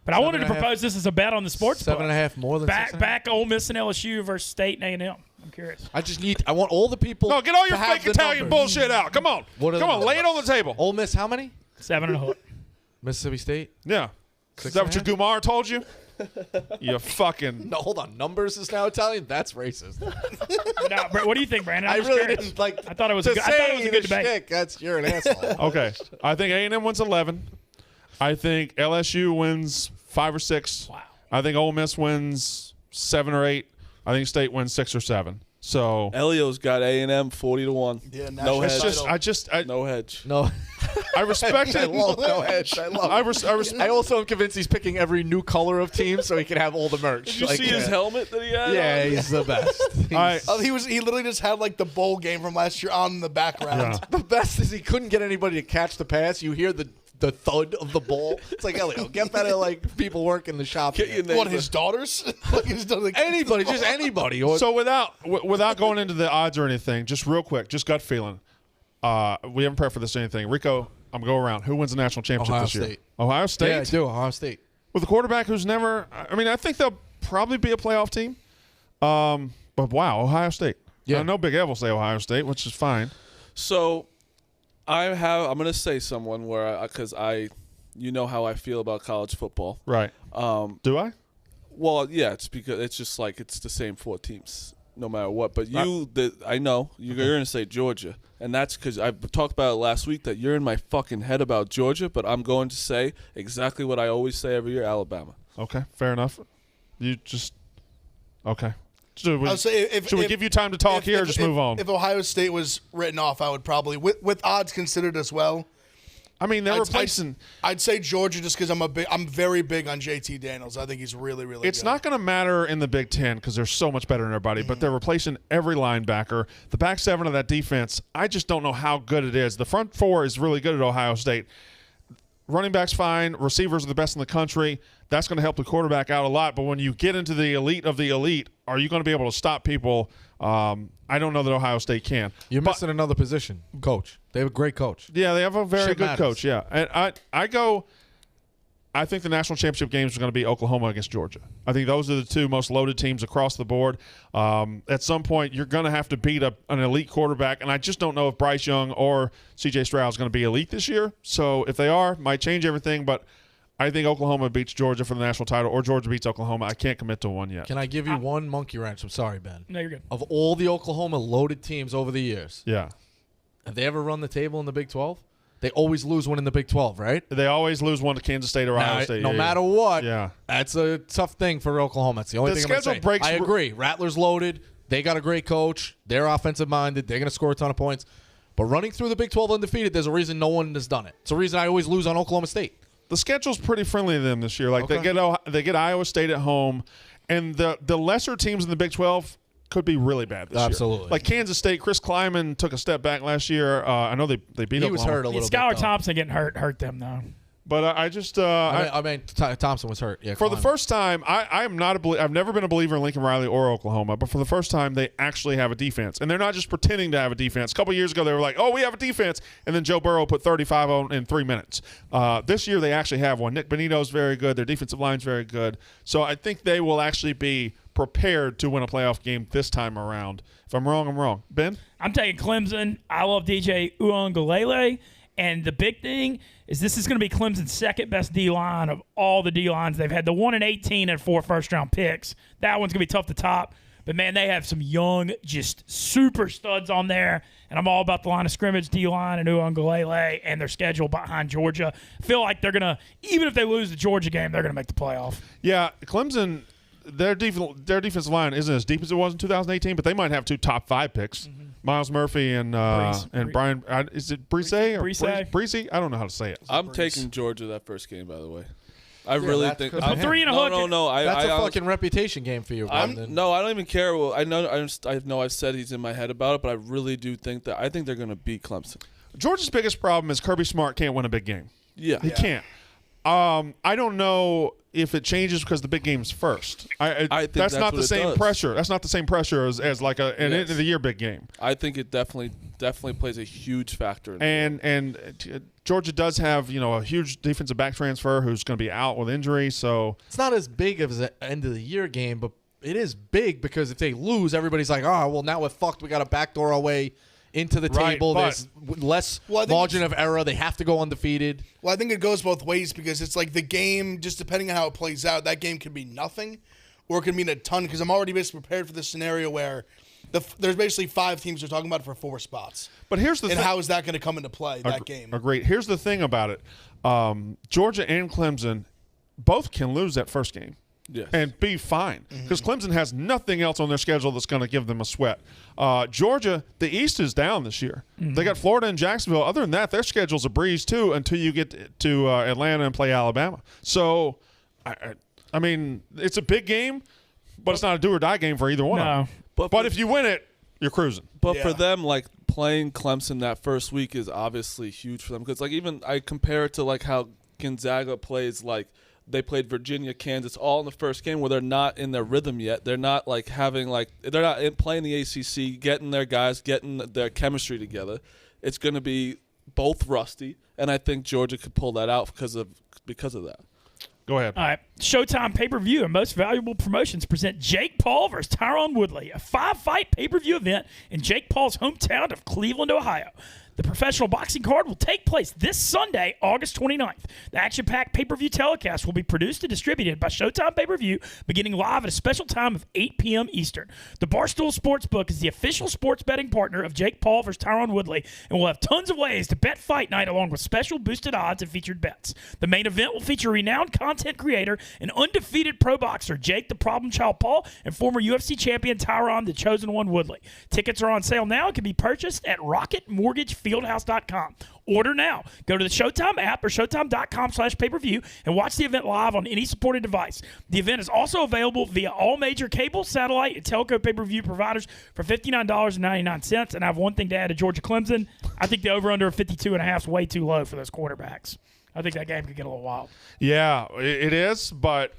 But I wanted to 7.5. propose this as a bet on the sports book. 7.5 more than 6.5? Back Ole Miss and LSU versus State and A&M. I'm curious. I want all the people. No, get all your to have fake the Italian numbers. bullshit out. Come on. What are Come the on, lay it on the table. Ole Miss, how many? 7.5. Mississippi State? Yeah. Is that what your Gumar told you? You fucking. No, hold on. Numbers is now Italian? That's racist. No, what do you think, Brandon? I I'm just really curious. didn't like. I thought it was. to I thought it was say a good the debate. shtick, that's you're an asshole. Okay. I think A&M wins 11. I think LSU wins 5 or 6. Wow. I think Ole Miss wins 7 or 8. I think State wins 6 or 7. So Elio's got A&M 40-1. Yeah, No national hedge. title. No hedge. No. I respect I it. love no hedge. I love I also am convinced he's picking every new color of team so he can have all the merch. Did you see his helmet that he had? Yeah, on? he's the best. I- He literally just had like the bowl game from last year on the background. Yeah. The best is he couldn't get anybody to catch the pass. You hear the thud of the ball. It's like, Elio, get better like people working the shop. Get here. your name. What, his daughters? Like, Anybody, just anybody. Or, So without going into the odds or anything, just real quick, just gut feeling. We haven't prepped for this or anything. Rico, I'm going to go around. Who wins the national championship Ohio this year? State. Ohio State? yeah, I do. Ohio State. With a quarterback who's never – I mean, I think they'll probably be a playoff team. But, wow, Ohio State. Yeah. I know Big Ev will say Ohio State, which is fine. So, I'm going to say someone because you know how I feel about college football. Right. Do I? Well, yeah, it's because it's just like it's the same 4 teams no matter what. But I know you're going to say Georgia, and that's because I talked about it last week that you're in my fucking head about Georgia. But I'm going to say exactly what I always say every year: Alabama. Okay, fair enough. You just – okay. Should we, I'll say should we give you time to talk here or just move on? If Ohio State was written off, I would probably, with odds considered as well, I mean, they're replacing – I'd say Georgia just because I'm very big on JT Daniels. I think he's really, really It's good. not going to matter in the Big Ten because they're so much better than everybody, but they're replacing every linebacker. The back 7 of that defense, I just don't know how good it is. The front 4 is really good at Ohio State. Running back's fine. Receivers are the best in the country. That's going to help the quarterback out a lot. But when you get into the elite of the elite, are you going to be able to stop people? I don't know that Ohio State can. You're missing another position, coach. They have a great coach. Yeah, they have a very Shit good matters. coach. Yeah, and I think the national championship games are going to be Oklahoma against Georgia. I think those are the 2 most loaded teams across the board. At some point, you're going to have to beat an elite quarterback, and I just don't know if Bryce Young or C.J. Stroud is going to be elite this year. So if they are, might change everything. But I think Oklahoma beats Georgia for the national title, or Georgia beats Oklahoma. I can't commit to one yet. Can I give you one monkey wrench? I'm sorry, Ben. No, you're good. Of all the Oklahoma loaded teams over the years, Yeah. have they ever run the table in the Big 12? They always lose one in the Big 12, right? They always lose one to Kansas State or Ohio State. No Yeah, matter what, Yeah. that's a tough thing for Oklahoma. That's the only The thing I'm schedule going to say. breaks- I agree. Rattler's loaded. They got a great coach. They're offensive-minded. They're going to score a ton of points. But running through the Big 12 undefeated, there's a reason no one has done it. It's a reason I always lose on Oklahoma State. The schedule's pretty friendly to them this year. Like Okay. they get Iowa State at home, and the lesser teams in the Big 12 could be really bad this year. Absolutely. Like Kansas State, Chris Kleiman took a step back last year. I know they beat He Oklahoma. was hurt a Yeah, little Skylar bit. though. Thompson getting hurt them though. But I just I mean, Thompson was hurt. Yeah, for the Kleiman. first time, I'm not I've never been a believer in Lincoln Riley or Oklahoma, but for the first time, they actually have a defense, and they're not just pretending to have a defense. A couple years ago, they were like, "Oh, we have a defense," and then Joe Burrow put 35 on in 3 minutes. This year, they actually have one. Nick Benito's very good. Their defensive line's very good. So I think they will actually be prepared to win a playoff game this time around. If I'm wrong, I'm wrong. Ben? I'm taking Clemson. I love DJ Uiagalelei. And the big thing is this is going to be Clemson's second best D-line of all the D-lines. They've had the 1-18 and 4 first-round picks. That one's going to be tough to top. But, man, they have some young, just super studs on there. And I'm all about the line of scrimmage, D-line, and Uiagalelei and their schedule behind Georgia. I feel like they're going to, even if they lose the Georgia game, they're going to make the playoff. Yeah, Clemson, their defensive line isn't as deep as it was in 2018, but they might have 2 top 5 picks. Mm-hmm. Miles Murphy and Brian. Is it Brise or Brise? Brise? I don't know how to say it. I'm taking Georgia that first game, by the way. I really that's think. good. I'm, 3 and a hook. No. That's I a fucking reputation game for you, Brandon. No, I don't even care. Well, I know I've said he's in my head about it, but I really do think that I think they're going to beat Clemson. Georgia's biggest problem is Kirby Smart can't win a big game. Yeah. He can't. I don't know if it changes because the big game's first. I think that's not the what it same does. pressure. That's not the same pressure as like an end Yes. of the year big game. I think it definitely plays a huge factor. And Georgia does have a huge defensive back transfer who's going to be out with injury. So It's not as big as an end of the year game, but it is big because if they lose, everybody's like, oh, well, now we're fucked. We got to backdoor our way into the Right, table. but- There's less Well, I think margin of error. They have to go undefeated. Well, I think it goes both ways because it's like the game, just depending on how it plays out, that game could be nothing or it could mean a ton because I'm already basically prepared for this scenario where there's basically 5 teams we're talking about for 4 spots. But here's the And thing. how is that going to come into play, that game? Agreed. Here's the thing about it. Georgia and Clemson both can lose that first game. Yes. And be fine because Clemson has nothing else on their schedule that's going to give them a sweat. Georgia, the East is down this year. They got Florida and Jacksonville. Other than that, their schedule's a breeze too until you get to Atlanta and play Alabama. So, I mean, it's a big game, but it's not a do or die game for either one of them. But if you win it, you're cruising. But Yeah. for them, like playing Clemson that first week is obviously huge for them because, like, even I compare it to like how Gonzaga plays. Like they played Virginia, Kansas, all in the first game where they're not in their rhythm yet. They're not like having like they're not playing the ACC, getting their guys, getting their chemistry together. It's going to be both rusty, and I think Georgia could pull that out because of that. Go ahead. All right. Showtime pay-per-view and Most Valuable Promotions present Jake Paul versus Tyron Woodley, a 5-fight pay-per-view event in Jake Paul's hometown of Cleveland, Ohio. The professional boxing card will take place this Sunday, August 29th. The action-packed pay-per-view telecast will be produced and distributed by Showtime Pay-Per-View, beginning live at a special time of 8 p.m. Eastern. The Barstool Sports book is the official sports betting partner of Jake Paul versus Tyron Woodley, and will have tons of ways to bet fight night along with special boosted odds and featured bets. The main event will feature renowned content creator and undefeated pro boxer Jake the Problem Child Paul and former UFC champion Tyron the Chosen One Woodley. Tickets are on sale now and can be purchased at RocketMortgageFieldhouse.com. Order now. Go to the Showtime app or Showtime.com/pay-per-view and watch the event live on any supported device. The event is also available via all major cable, satellite, and telco pay-per-view providers for $59.99. And I have one thing to add to Georgia Clemson. I think the over-under of 52.5 is way too low for those quarterbacks. I think that game could get a little wild. Yeah, it is, but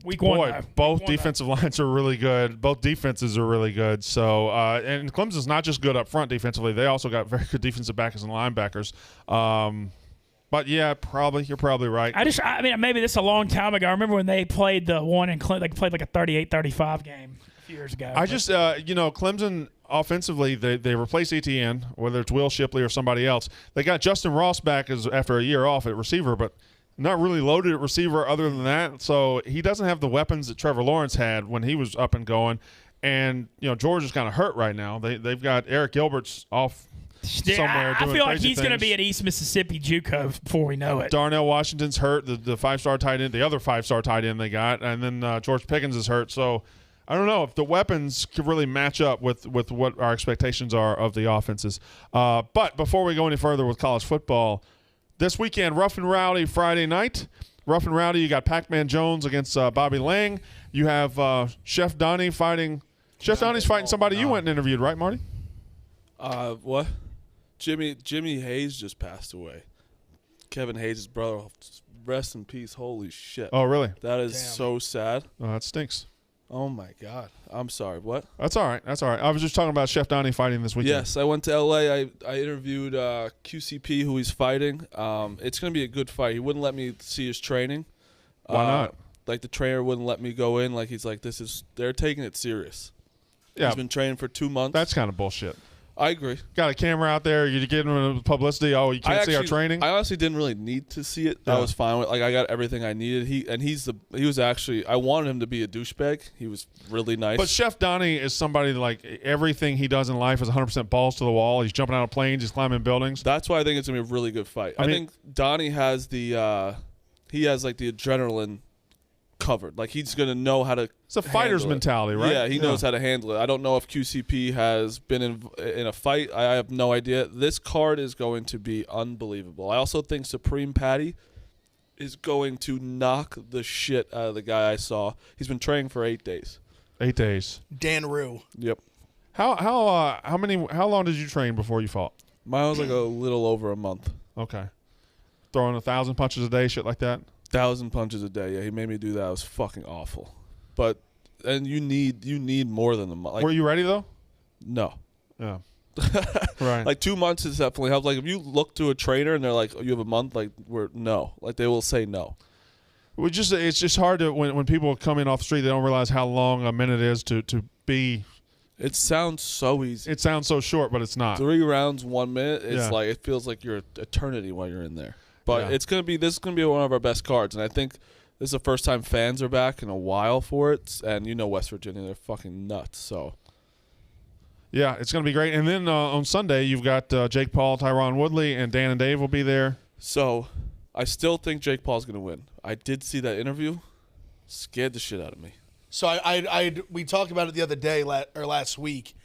Week one, boy, though. both Week one, defensive lines are really good. Both defenses are really good. So, and Clemson's not just good up front defensively; they also got very good defensive backers and linebackers. But yeah, you're probably right. I mean, maybe this is a long time ago. I remember when they played the one in Clemson. They played like a 38-35 game a few years ago. Clemson offensively, they replace ETN, whether it's Will Shipley or somebody else. They got Justin Ross back after a year off at receiver, but not really loaded at receiver other than that. So he doesn't have the weapons that Trevor Lawrence had when he was up and going. And, Georgia's kind of hurt right now. They've got Eric Gilbert's off somewhere I doing feel like crazy he's going to things. be at East Mississippi JUCO before we know it. Darnell Washington's hurt, the 5-star tight end, the other 5-star tight end they got. And then George Pickens is hurt. So I don't know if the weapons could really match up with what our expectations are of the offenses. But before we go any further with college football, this weekend, Rough and Rowdy Friday night. Rough and Rowdy, you got Pac-Man Jones against Bobby Lang. You have Chef Donnie fighting. Chef Donnie's fighting somebody you went and interviewed, right, Marty? What? Jimmy Hayes just passed away. Kevin Hayes' brother. Rest in peace. Holy shit. Oh, really? That is so sad. Oh, that stinks. Oh my God. I'm sorry. What? That's all right. I was just talking about Chef Donnie fighting this weekend. Yes, I went to LA. I interviewed QCP, who he's fighting. It's going to be a good fight. He wouldn't let me see his training. Why not? Like the trainer wouldn't let me go in. Like he's like, they're taking it serious. Yeah, He's been training for 2 months. that's kind of bullshit. I agree. Got a camera out there. You're getting them publicity. Oh, you can't see our training. I honestly didn't really need to see it. I was fine with. Like I got everything I needed. He was actually. I wanted him to be a douchebag. He was really nice. But Chef Donnie is somebody that, like, everything he does in life is 100% balls to the wall. He's jumping out of planes. He's climbing buildings. That's why I think it's gonna be a really good fight. I think Donnie has the. He has like the adrenaline covered. Like he's gonna know how to. It's a fighter's mentality, right? Yeah, he knows how to handle it. I don't know if QCP has been in a fight. I have no idea. This card is going to be unbelievable. I also think Supreme Patty is going to knock the shit out of the guy I saw. He's been training for 8 days. 8 days. Dan Rue. Yep. How long did you train before you fought? Mine was like a little over a month. Okay. Throwing 1,000 punches a day, shit like that? 1,000 punches a day. Yeah, he made me do that. It was fucking awful. And you need more than a month. Like, Were you ready, though? no. Yeah. Right. Like 2 months is definitely helps. Like if you look to a trainer and they're like, oh, you have a month, like no. Like they will say no. It's just hard to when people come in off the street, they don't realize how long a minute is to be It sounds so easy. It sounds so short, but it's not. 3 rounds, 1 minute. It's Yeah. like it feels like you're eternity while you're in there. But Yeah. this is gonna be one of our best cards, and I think this is the first time fans are back in a while for it. And West Virginia, they're fucking nuts. So Yeah, it's going to be great. And then on Sunday, you've got Jake Paul, Tyron Woodley, and Dan and Dave will be there. So I still think Jake Paul's gonna win. I did see that interview. Scared the shit out of me. So we talked about it the other day or last week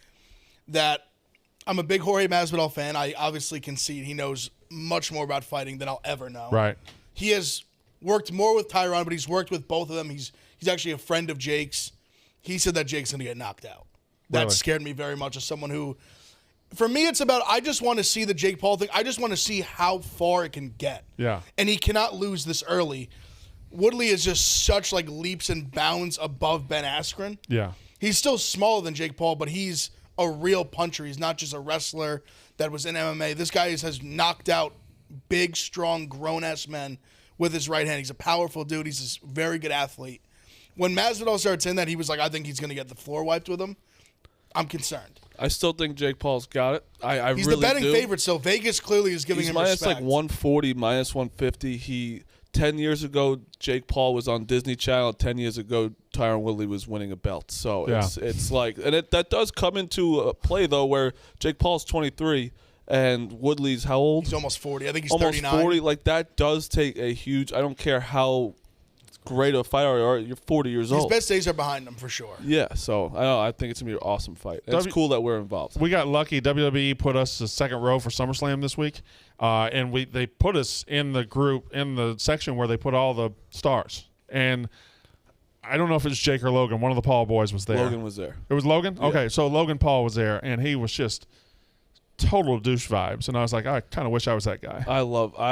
that I'm a big Jorge Masvidal fan. I obviously concede he knows much more about fighting than I'll ever know. Right. He has worked more with Tyron, but he's worked with both of them. He's actually a friend of Jake's. He said that Jake's going to get knocked out. That Really? scared me very much as someone who, for me, it's about I just want to see the Jake Paul thing. I just want to see how far it can get. Yeah. And he cannot lose this early. Woodley is just such like leaps and bounds above Ben Askren. Yeah. He's still smaller than Jake Paul, but he's a real puncher. He's not just a wrestler that was in MMA. This guy has knocked out big, strong, grown-ass men with his right hand. He's a powerful dude. He's a very good athlete. When Masvidal started saying that, he was like, I think he's going to get the floor wiped with him. I'm concerned. I still think Jake Paul's got it. I He's really the betting do. favorite, so Vegas clearly is giving He's him minus respect. like 140, minus 150. 10 years ago, Jake Paul was on Disney Channel. 10 years ago, Tyron Woodley was winning a belt. So Yeah. it's like, and that does come into play though, where Jake Paul's 23 and Woodley's how old? He's almost 40. I think he's Almost 39. 40. Like that does take a huge. I don't care how great a fighter you are. You're 40 years His old. best days are behind him for sure. Yeah. So I think it's gonna be an awesome fight. And it's cool that we're involved. We got lucky. WWE put us the second row for SummerSlam this week, and they put us in the group in the section where they put all the stars. And I don't know if it's Jake or Logan. One of the Paul boys was there. Logan was there. It was Logan. Okay, so Logan Paul was there, and he was just total douche vibes. And I was like, I kind of wish I was that guy. I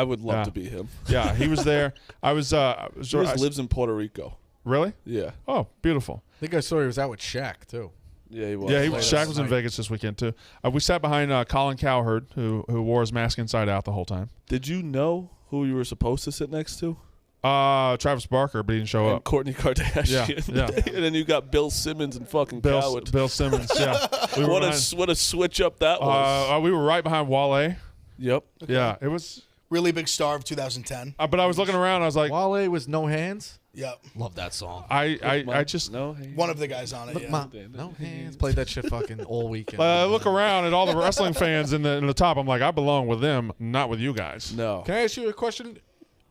would love Yeah. to be him. Yeah, he was there. I was. He lives in Puerto Rico. Really? Yeah. Oh, beautiful. I think I saw he was out with Shaq too. Yeah, he was. Yeah, Later Shaq was in tonight. Vegas this weekend too. We sat behind Colin Cowherd, who wore his mask inside out the whole time. Did you know who you were supposed to sit next to? Travis Barker, but he didn't show And up. Kourtney Kardashian. Yeah. And then you got Bill Simmons and fucking Bill Coward. Simmons. Yeah. We were What behind- a switch up that was. we were right behind Wale. Yep. Yeah, it was. Really big star of 2010. But I was looking around. I was like, Wale was no hands. Yep. Love that song. I just no. Hey. One of the guys on it. Look, Yeah. Ma, no hands. Played that shit fucking all weekend. look around at all the wrestling fans in the top. I'm like, I belong with them, not with you guys. No. Can I ask you a question?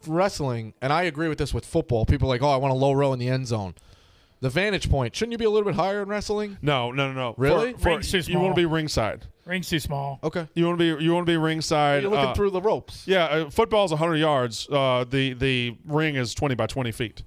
Wrestling, and I agree with this with football. People are like, oh, I want a low row in the end zone. The vantage point, shouldn't you be a little bit higher in wrestling? No. Really? Ring's too You small. want to be ringside. Ring's too small. Okay. You want to be ringside. You're looking through the ropes. Yeah, football's 100 yards. The ring is 20 by 20 feet.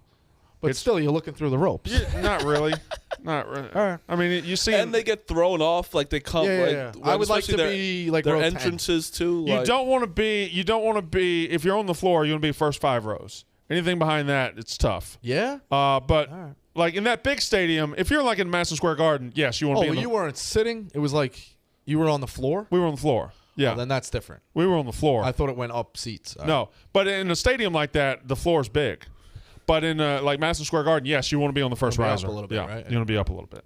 But still, you're looking through the ropes. Not really. Not really. All right. I mean, you see, And they get thrown off like they come. Yeah. Like, I would like especially to be like their row 10. entrances too. you like, don't want to be. You don't want to be. If you're on the floor, you want to be first 5 rows. Anything behind that, it's tough. Yeah? But right. like in that big stadium, if you're like in Madison Square Garden, yes, you want Oh, to be. well, you weren't sitting. It was like you were on the floor? We were on the floor. Yeah, Oh, then that's different. we were on the floor. I thought it went up seats. All right. No, but in a stadium like that, the floor's big. But in like Madison Square Garden, yes, you want to be on the first Wanna be up riser. a little bit, yeah, right? you want to be up a little bit.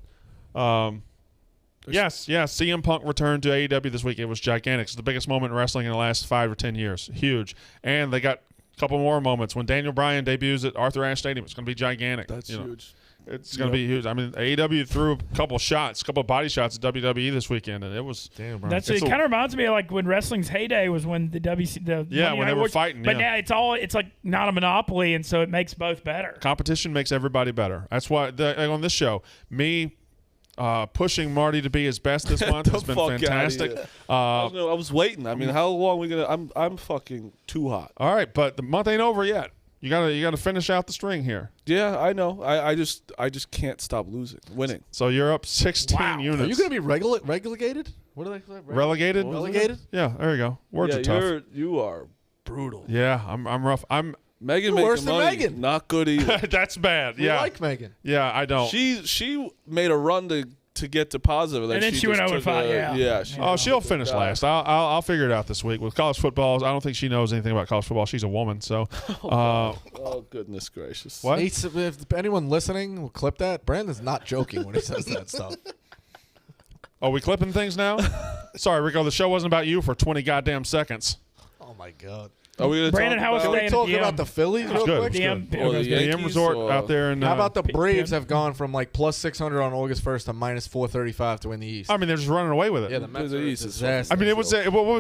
Yes. CM Punk returned to AEW this week. It was gigantic. It's the biggest moment in wrestling in the last 5 or 10 years. Huge. And they got a couple more moments. When Daniel Bryan debuts at Arthur Ashe Stadium, it's going to be gigantic. That's you know. huge. It's going to be huge. I mean, AEW threw a couple of body shots at WWE this weekend, and it was Damn, bro. That's It's it. a- Kind of reminds me of like when wrestling's heyday was when the WC the Yeah, Monday when Night they were Wars- fighting, But yeah. now it's like not a monopoly, and so it makes both better. competition makes everybody better. That's why on this show, me pushing Marty to be his best this month has been fuck outta fantastic. here. I was waiting. I mean, how long we gonna? I'm fucking too hot. All right, but the month ain't over yet. You gotta finish out the string here. Yeah, I know. I just can't stop winning. So you're up 16 Wow. units. Are you going to be relegated? What do they say? relegated? Relegated? Yeah, there you go. Words are tough. You are brutal. Yeah, I'm rough. I'm. Megan You're worse making than money. Megan. Not good either. That's bad. You Yeah, like Megan. yeah. I don't. She made a run to get to positive, And then she went just 0-5, took yeah. Yeah. Oh, she'll finish last. I'll figure it out this week with college football. I don't think she knows anything about college football. She's a woman, so. Oh goodness gracious. What? If anyone listening will clip that, Brandon's not joking when he says that stuff. Are we clipping things now? Sorry, Rico. The show wasn't about you for 20 goddamn seconds. Oh my God. Are we gonna Brandon, talk how was about- staying Can we at talk the about the Phillies real good. quick? The M- Or the The M Yankees Resort or- out there in. How about the P- Braves P- have gone from like plus 600 on August 1st to minus 435 to win the East? I mean, they're just running away with it. Yeah, the Mets The are a East is disaster. I mean, it was,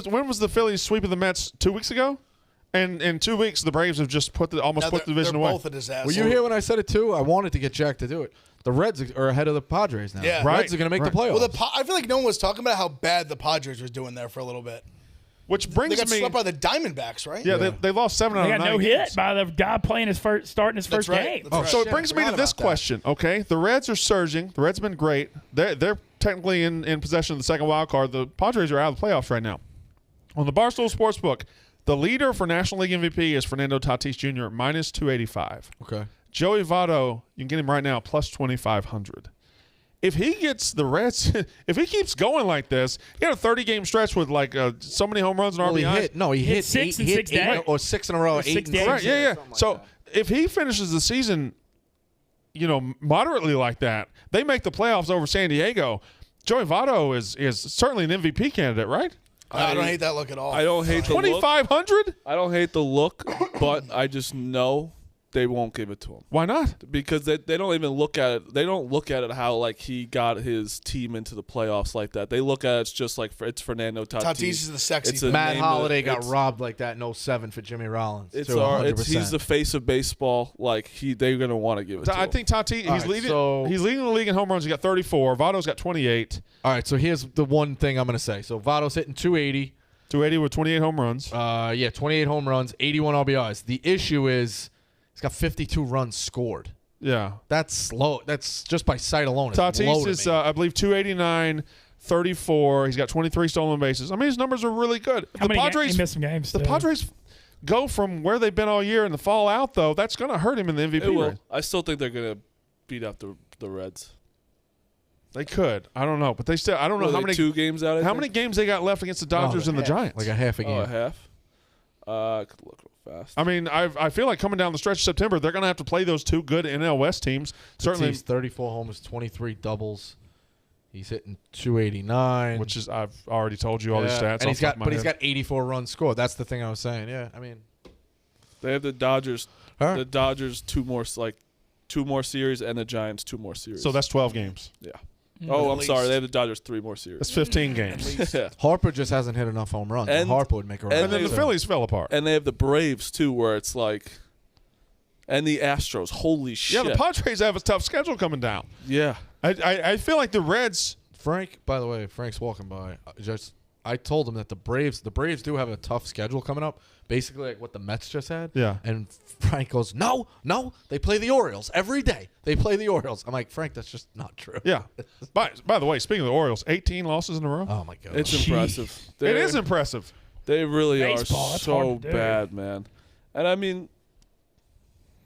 when was the Phillies sweeping the Mets 2 weeks ago? And in 2 weeks, the Braves have just almost Now put the division they're away. both a disaster. Were you here when I said it too? I wanted to get Jack to do it. The Reds are ahead of the Padres now. Yeah. Right. Reds are going to make the Right. playoffs. Well, I feel like no one was talking about how bad the Padres was doing there for a little bit. Which They brings got me. swept by the Diamondbacks, right? Yeah, they lost 7 out They of got 9 no games. hit by the guy playing starting his first right. game. That's right. So shit, it brings I me to forgot this about that. question, okay? The Reds are surging. The Reds have been great. They're technically in possession of the second wild card. The Padres are out of the playoffs right now. On the Barstool Sports book, the leader for National League MVP is Fernando Tatis Jr. at minus 285. Okay. Joey Votto, you can get him right now plus 2,500. If he gets the Reds, if he keeps going like this, he had a 30-game stretch with like so many home runs and Well, RBIs. he hit six in eight 6 days. or 6 in a row, Or 8 6 and days. 6. Right, yeah. something like So that. if he finishes the season, moderately like that, they make the playoffs over San Diego. Joey Votto is certainly an MVP candidate, right? I don't hate that look at all. I don't hate the look. 2,500? I don't hate the look, but I just know they won't give it to him Why not? because they don't even look at it. They don't look at it how like he got his team into the playoffs like that. They look at it just like it's Fernando Tatis. Tatis is the sexy It's a thing. Matt name Holliday of- got it's- robbed like that in 07 for Jimmy Rollins. It's too, 100%. he's the face of baseball. Like they're gonna want to give it to I him. think Tatis, All right, he's leading the league in home runs. He got 34. Votto's got 28. All right, so here's the one thing I'm going to say. So Votto's hitting 280. 280 with 28 home runs. 28 home runs, 81 RBIs. The issue is he's got 52 runs scored. Yeah. That's slow. That's just by sight alone. It's low Tatis to is, me. I believe, 289, 34. He's got 23 stolen bases. I mean, his numbers are really good. If How the many Padres, he missed some games. the too. Padres go from where they've been all year in the fallout, though, that's going to hurt him in the MVP it will. race. I still think they're gonna beat out the Reds. They could. I don't know, but they still. I don't know What are how they, many 2 games out. I how think? many games they got left against the Dodgers and the Giants. like a half a game. Oh, a half. I could look real fast. I mean, I feel like coming down the stretch of September, they're going to have to play those two good NL West teams. Certainly, Tatis, 34 homers, 23 doubles. He's hitting 289. which is I've already told you all these stats. And he's off the top got, of my but he's head. got 84 runs scored. That's the thing I was saying. Yeah, I mean, they have the Dodgers. Huh? The Dodgers two more series, and the Giants 2 more series. So that's 12 games. yeah. Oh, At I'm sorry. least. They have the Dodgers 3 more series. That's 15 games. Yeah. Harper just hasn't hit enough home runs. And- Harper would make a run. And then the So- Phillies fell apart. And they have the Braves too, where it's like, and the Astros. Holy shit! Yeah, the Padres have a tough schedule coming down. Yeah. I feel like the Reds. Frank, by the way, Frank's walking by. I told him that the Braves do have a tough schedule coming up, basically like what the Mets just had. Yeah. And Frank goes, no, they play the Orioles every day. They play the Orioles. I'm like, Frank, that's just not true. Yeah. By the way, speaking of the Orioles, 18 losses in a row. Oh my God. It's Jeez. impressive. It is impressive. They really Baseball, are that's so hard to do. bad, man. And I mean,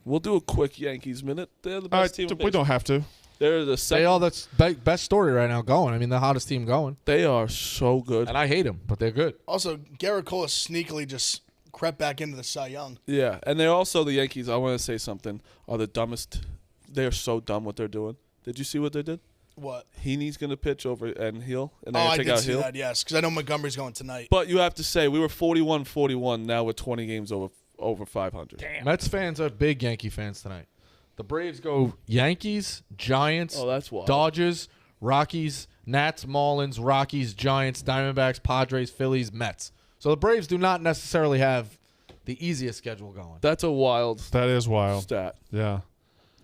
we'll do a quick Yankees minute. They're the best team. In we baseball. don't have to. They're the second. that's best story right now going. I mean, the hottest team going. They are so good. And I hate them, but they're good. Also, Garrett Cole sneakily just crept back into the Cy Young. Yeah, and they're also the Yankees. I want to say something. Are the dumbest. They're so dumb what they're doing. Did you see what they did? What? Heaney's going to pitch over and Hill, and Oh, they're I going to take did out see Hill. that, yes, because I know Montgomery's going tonight. But you have to say we were 41-41. Now we're 20 games over 500. Damn. Mets fans are big Yankee fans tonight. The Braves go Yankees, Giants, Oh, that's wild. Dodgers, Rockies, Nats, Marlins, Rockies, Giants, Diamondbacks, Padres, Phillies, Mets. So the Braves do not necessarily have the easiest schedule going. That's a wild That is wild. stat. Yeah.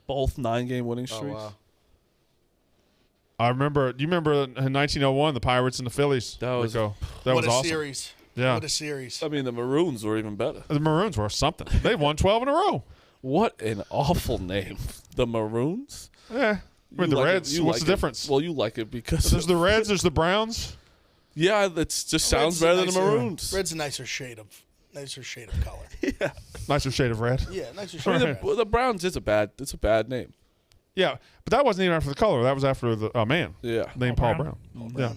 Both 9-game winning streaks. I remember. Do you remember in 1901 the Pirates and the Phillies? That was- Rico? That What was a awesome. series. Yeah. What a series. I mean, the Maroons were even better. The Maroons were something. They won 12 in a row. What an awful name. The Maroons? Yeah. I mean, You the like it- Reds. you What's like the it- difference? Well, you like it because There's the Reds. There's the Browns. yeah, it just sounds Red's a better than the nicer- Maroons. Red's a nicer shade of color. Nicer shade of red. Yeah, nicer I shade mean, of red. the Browns is a bad name. Yeah, but that wasn't even after the color. That was after the man Yeah. named Paul Brown. Yeah.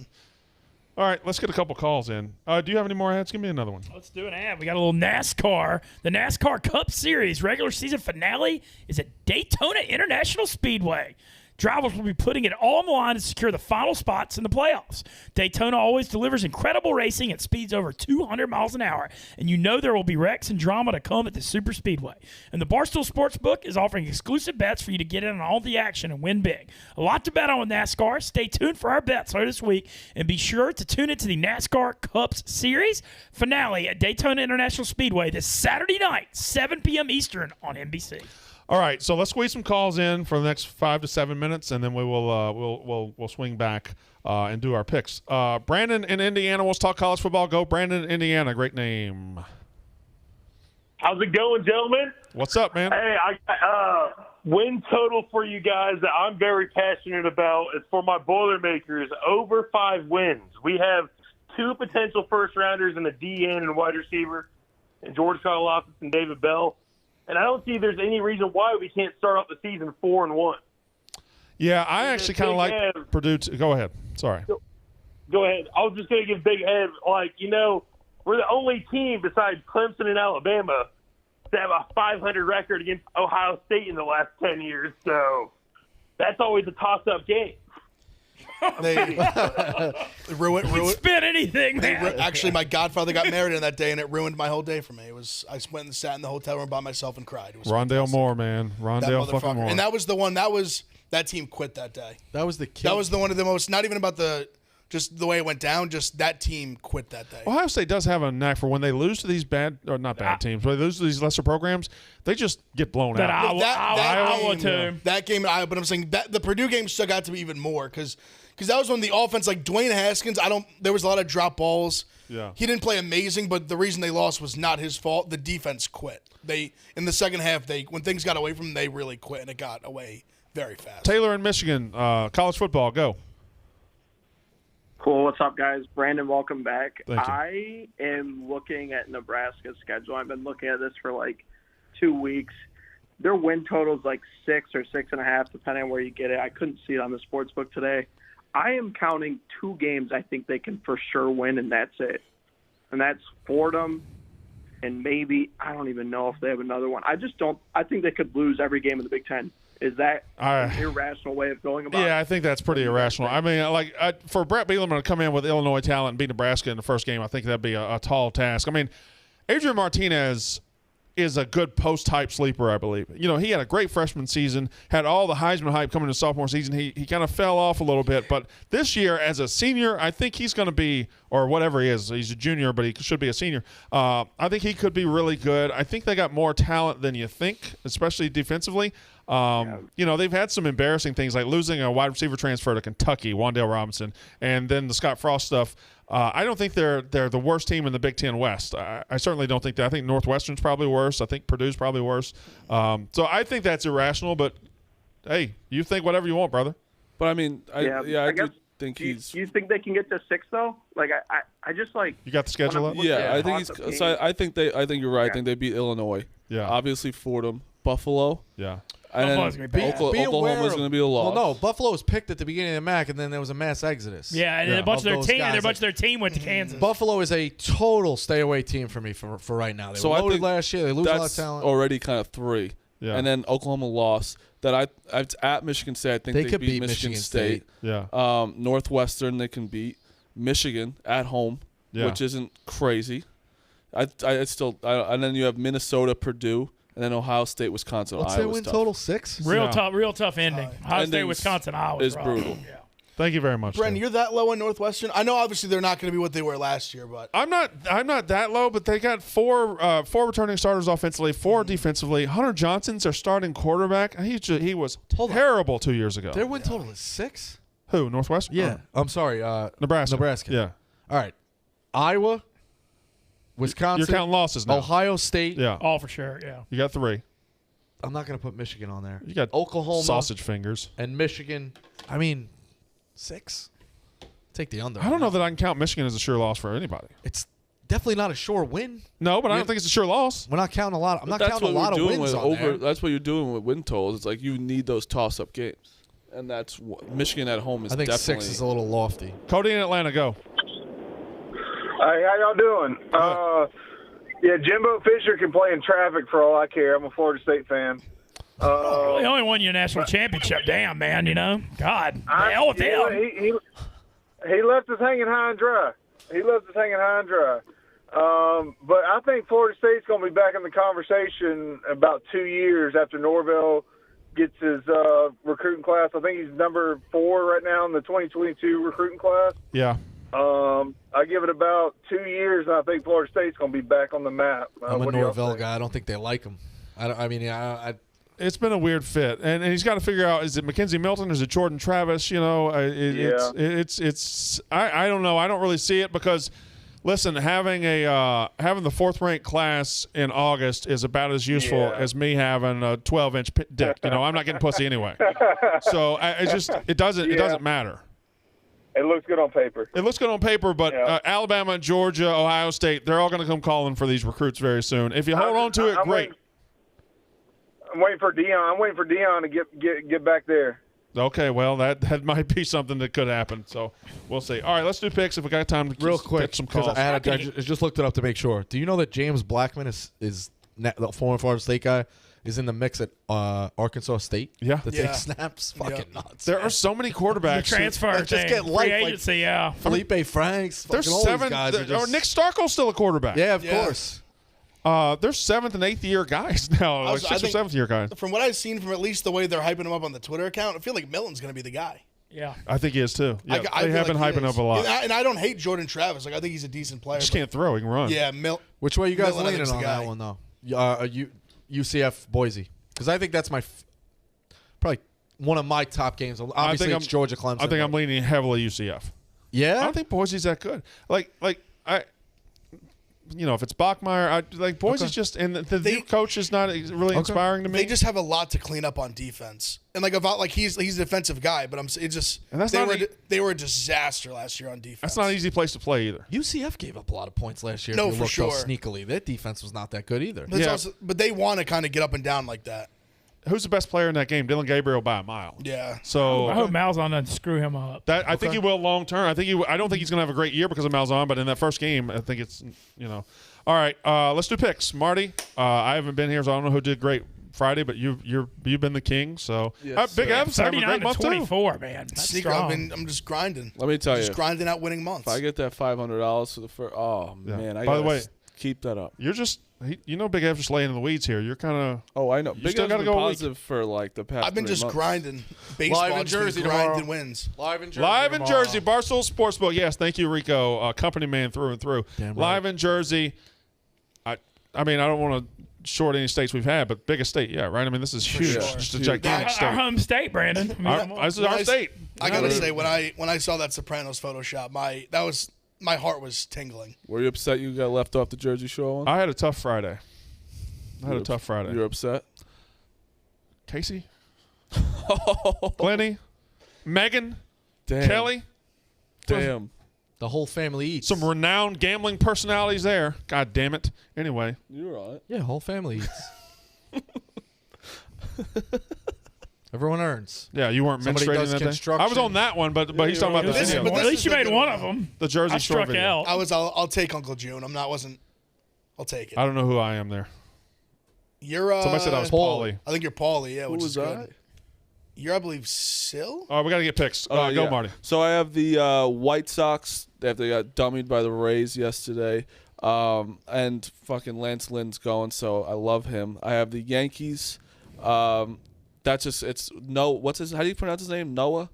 All right, let's get a couple calls in. Do you have any more ads? Give me another one. Let's do an ad. We got a little NASCAR. The NASCAR Cup Series regular season finale is at Daytona International Speedway. Drivers will be putting it all on the line to secure the final spots in the playoffs. Daytona always delivers incredible racing at speeds over 200 miles an hour, and you know there will be wrecks and drama to come at the Super Speedway. And the Barstool Sports book is offering exclusive bets for you to get in on all the action and win big. A lot to bet on with NASCAR. Stay tuned for our bets later this week, and be sure to tune into the NASCAR Cups Series finale at Daytona International Speedway this Saturday night, 7 p.m. Eastern on NBC. All right, so let's squeeze some calls in for the next 5 to 7 minutes, and then we will we'll swing back and do our picks. Brandon in Indiana wants to talk college football. Go, Brandon in Indiana. Great name. How's it going, gentlemen? What's up, man? Hey, I win total for you guys that I'm very passionate about is for my Boilermakers, over 5 wins. We have 2 potential first-rounders in the DN and wide receiver, and George Karlaftis and David Bell. And I don't see there's any reason why we can't start off the season 4-1. Yeah, I actually kind of like Purdue. Go ahead. Sorry. Go ahead. I was just going to give Big Ed, we're the only team besides Clemson and Alabama to have a 500 record against Ohio State in the last 10 years. So that's always a toss-up game. They ruined. Spin anything, man. Actually, my godfather got married on that day, and it ruined my whole day for me. I went and sat in the hotel room by myself and cried. It was Rondale fantastic. Moore, man. Rondale fucking Moore. And that was the one. That team quit that day. That was the kid. That was the one of the most. Not even about just the way it went down. Just that team quit that day. Ohio State does have a knack for when they lose to these not bad teams, when they lose to these lesser programs, they just get blown out. Iowa team. That game, but I'm saying that the Purdue game stuck out to me even more because that was when the offense, like Dwayne Haskins, there was a lot of drop balls. Yeah. He didn't play amazing, but the reason they lost was not his fault. The defense quit. In the second half, when things got away from them, they really quit, and it got away very fast. Taylor in Michigan, college football, go. Cool. What's up, guys? Brandon, welcome back. Thank you. I am looking at Nebraska's schedule. I've been looking at this for 2 weeks. Their win total is 6 or 6.5, depending on where you get it. I couldn't see it on the sports book today. I am counting 2 games I think they can for sure win, and that's it. And that's Fordham, and maybe, I don't even know if they have another one. I think they could lose every game in the Big Ten. Is that an irrational way of going about it? Yeah, I think that's pretty irrational. I mean, for Brett Bielema to come in with Illinois talent and beat Nebraska in the first game, I think that'd be a tall task. I mean, Adrian Martinez is a good post-hype sleeper, I believe. He had a great freshman season, had all the Heisman hype coming to sophomore season. He kind of fell off a little bit, but this year as a senior, I think he's going to be, or whatever he is, he's a junior, but he should be a senior. I think he could be really good. I think they got more talent than you think, especially defensively. They've had some embarrassing things like losing a wide receiver transfer to Kentucky, Wan'Dale Robinson, and then the Scott Frost stuff. I don't think they're the worst team in the Big Ten West. I certainly don't think that. I think Northwestern's probably worse. I think Purdue's probably worse. So I think that's irrational. But hey, you think whatever you want, brother. But I mean, I do think he's. Do you think they can get to 6 though? I just You got the schedule up? Yeah, I think he's. So I think you're right. I think they beat Illinois. Yeah. Obviously Fordham, Buffalo. Yeah. And then Oklahoma's going to be a loss. Well, no, Buffalo was picked at the beginning of the MAC, and then there was a mass exodus. Yeah, and a bunch of their team went to Kansas. Buffalo is a total stay-away team for me for right now. They were loaded last year. They lose a lot of talent. Already kind of 3. Yeah. And then Oklahoma lost. That I've at Michigan State. I think they could beat Michigan State. Yeah. Northwestern they can beat. Michigan at home, which isn't crazy. And then you have Minnesota, Purdue. And then Ohio State, Wisconsin, What's Iowa. their win total? 6? Real tough ending. Ohio State, Wisconsin, Iowa is brutal. Yeah. Thank you very much. Brendan, you're that low in Northwestern? I know obviously they're not going to be what they were last year, but I'm not that low, but they got 4 returning starters offensively, 4 defensively. Hunter Johnson's their starting quarterback. He was terrible 2 years ago. Their win total is 6? Who? Northwestern? Yeah. I'm sorry. Nebraska. Yeah. All right. Iowa, Wisconsin. You're counting losses now. Ohio State. Yeah. All for sure, yeah. You got 3. I'm not going to put Michigan on there. You got Oklahoma. Sausage fingers. And Michigan. I mean, 6. Take the under. I don't know that I can count Michigan as a sure loss for anybody. It's definitely not a sure win. No, but I don't think it's a sure loss. We're not counting a lot. I'm not counting a lot of wins on there. That's what you're doing with win totals. It's like you need those toss-up games. And that's what Michigan at home is definitely. I think 6 is a little lofty. Cody in Atlanta, go. Hey, how y'all doing? Yeah, Jimbo Fisher can play in traffic for all I care. I'm a Florida State fan. Well, he only won you a national championship. Damn, man, God, the hell with him. He left us hanging high and dry. But I think Florida State's going to be back in the conversation about 2 years after Norvell gets his recruiting class. I think he's number 4 right now in the 2022 recruiting class. Yeah. I give it about 2 years, and I think Florida State's going to be back on the map. I'm a Norvell guy. I don't think they like him. It's been a weird fit, and he's got to figure out: is it Mackenzie Milton or is it Jordan Travis? I don't know. I don't really see it because, listen, having the 4th ranked class in August is about as useful as me having a 12-inch dick. I'm not getting pussy anyway, so it doesn't matter. It looks good on paper. But Alabama, and Georgia, Ohio State, they're all going to come calling for these recruits very soon. If you hold on to it, great. I'm waiting for Deion to get back there. Okay, well, that might be something that could happen. So we'll see. All right, let's do picks if we got time to real quick get some calls. I just looked it up to make sure. Do you know that James Blackman is the former Florida State guy is in the mix at Arkansas State? Yeah, to take snaps. Fucking nuts. There are so many quarterbacks. The transfer just get free agency. Felipe Franks. There's all 7. these guys are just, Nick Starkel's still a quarterback. Yeah, of course. There's 7th and 8th year guys now, like 6th or 7th year guys. From what I've seen, from at least the way they're hyping him up on the Twitter account, I feel like Milton's going to be the guy. Yeah, I think he is too. Yeah, I they have been hyping up a lot. And I don't hate Jordan Travis. I think he's a decent player. Just can't throw. He can run. Yeah, Which way you guys Milton, leaning on that one though? UCF Boise, because I think that's probably one of my top games. Obviously, it's Georgia Clemson. I think I'm leaning heavily UCF. Yeah, I don't think Boise's that good. If it's Bachmeier, Boise's just, and the new coach is not really inspiring to me. They just have a lot to clean up on defense, and he's a defensive guy, but they were a disaster last year on defense. That's not an easy place to play either. UCF gave up a lot of points last year. No, for sure. Sneakily, their defense was not that good either. But they want to kind of get up and down like that. Who's the best player in that game? Dylan Gabriel by a mile. Yeah. So I hope Malzahn doesn't screw him up. I think he will long term. I don't think he's going to have a great year because of Malzahn, but in that first game, I think it's All right, let's do picks. Marty, I haven't been here, so I don't know who did great Friday, but you've been the king. So Big Ev's having a great month 24, too. man. That's Sneaker, strong. I'm just grinding. Let me tell you, just grinding out winning months. If I get that $500 for the first, man, I gotta keep that up. You're just. Big Ev's just laying in the weeds here. You're kind of. Oh, I know. You Big still Ev's got to been go positive for the past. I've been 3 just months. grinding. Baseball, Live in Jersey grinding wins. Live in Jersey. Live in Jersey. Barstool Sportsbook. Yes, thank you, Rico. Company man through and through. Damn right. Live in Jersey. I don't want to short any states we've had, but biggest state, yeah, right? I mean, this is huge. sure. Just a gigantic Our state. home state, Brandon. This is our state. I gotta say, when I saw that Sopranos Photoshop, my heart was tingling. Were you upset you got left off the Jersey Shore one? I had a tough Friday. You're upset? Casey? Glenny? Megan? Damn. Kelly? Damn. The whole family eats. Some renowned gambling personalities there. God damn it. Anyway. You're all right. Yeah, whole family eats. Everyone earns. Yeah, you weren't Somebody menstruating does that day? construction. I was on that one, but he's talking about the This- video. but Well, this at least is you the made good one one. of them. The Jersey I Shore struck video. out. I'll take Uncle June. I'll take it. I don't know who I am there. You're Somebody said I was Paulie. I think you're Paulie, yeah, Who which was is good. I? You're, I believe, Sill? Oh, we got to get picks. Go, Yeah. Marty. So I have the White Sox. They got dummied by the Rays yesterday. And fucking Lance Lynn's going, so I love him. I have the Yankees. How do you pronounce his name? Noah?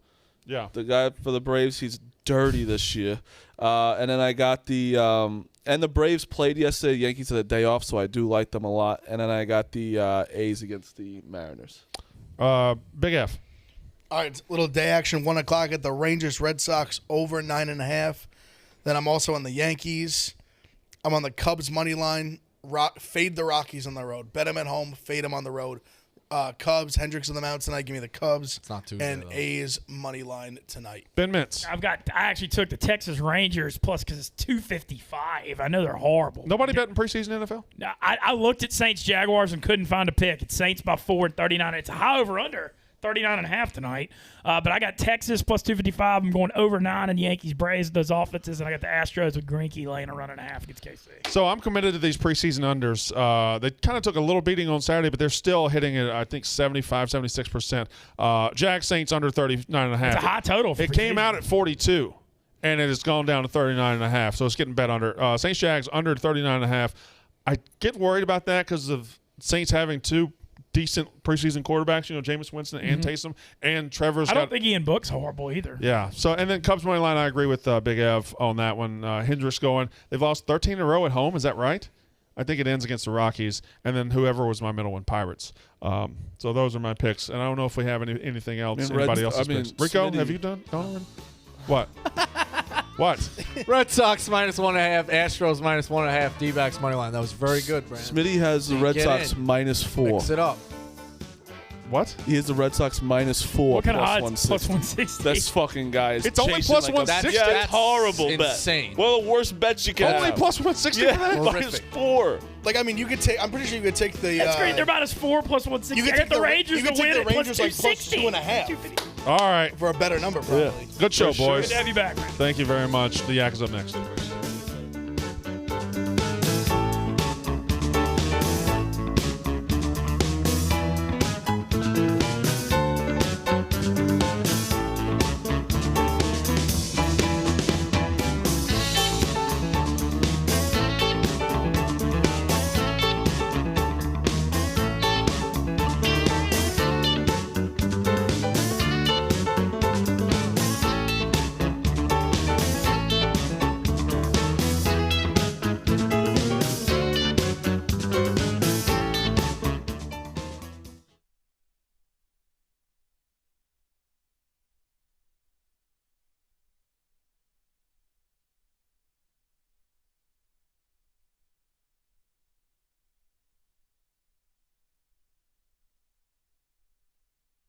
Yeah. The guy for the Braves, he's dirty this year. And then I got the and the Braves played yesterday. The Yankees had a day off, so I do like them a lot. And then I got the A's against the Mariners. Big F. All right, little day action, 1 o'clock at the Rangers Red Sox over 9.5. Then I'm also on the Yankees. I'm on the Cubs money line. Fade the Rockies on the road. Bet them at home. Fade them on the road. Cubs, Hendricks on the mound tonight. Give me the Cubs. It's not too and good, though. A's money line tonight. Ben Mintz. I actually took the Texas Rangers plus because it's 255. I know they're horrible. Nobody betting preseason NFL? I looked at Saints Jaguars and couldn't find a pick. It's Saints by 4 at 39. It's a high over under 39.5 tonight. But I got Texas plus 255. I'm going over 9 in Yankees Braves, those offenses, and I got the Astros with Greinke laying a run and a half against KC. So I'm committed to these preseason unders. They kind of took a little beating on Saturday, but they're still hitting it, I think, 75, 76%. Jag Saints under 39.5. It's a high total. It came out at 42, and it has gone down to 39.5, so it's getting bet under. Saints Jags under 39.5. I get worried about that because of Saints having two decent preseason quarterbacks, Jameis Winston and Taysom, and Trevor's I don't think Ian Book's horrible either. Yeah. So, and then Cubs money line, I agree with Big Ev on that one. Hendricks going. They've lost 13 in a row at home. Is that right? I think it ends against the Rockies, and then whoever was my middle one, Pirates. So those are my picks, and I don't know if we have anything else. Anybody else's picks? Rico, have you done already? What? What? Red Sox minus 1.5, Astros minus 1.5, D-backs money line. That was very good, Brandon. Smitty has the Red Sox minus 4. Mix it up. What? He has the Red Sox minus 4. What kind of odds? 160. Plus 160. That's fucking guys. It's only plus 160. Yeah, that's horrible insane. bet. Well, the worst bets you can Only have. plus 160 Yeah, for that? minus 4. Like, I mean, you could take. I'm pretty sure you could take the. That's great. They're minus 4 plus 160. You I could got take the Rangers you could to take win the at Rangers plus like plus 260. 2.5 All right. for a better number, probably. Good show, For sure. boys. Good to have you back, man. Thank you very much. The Yak is up next.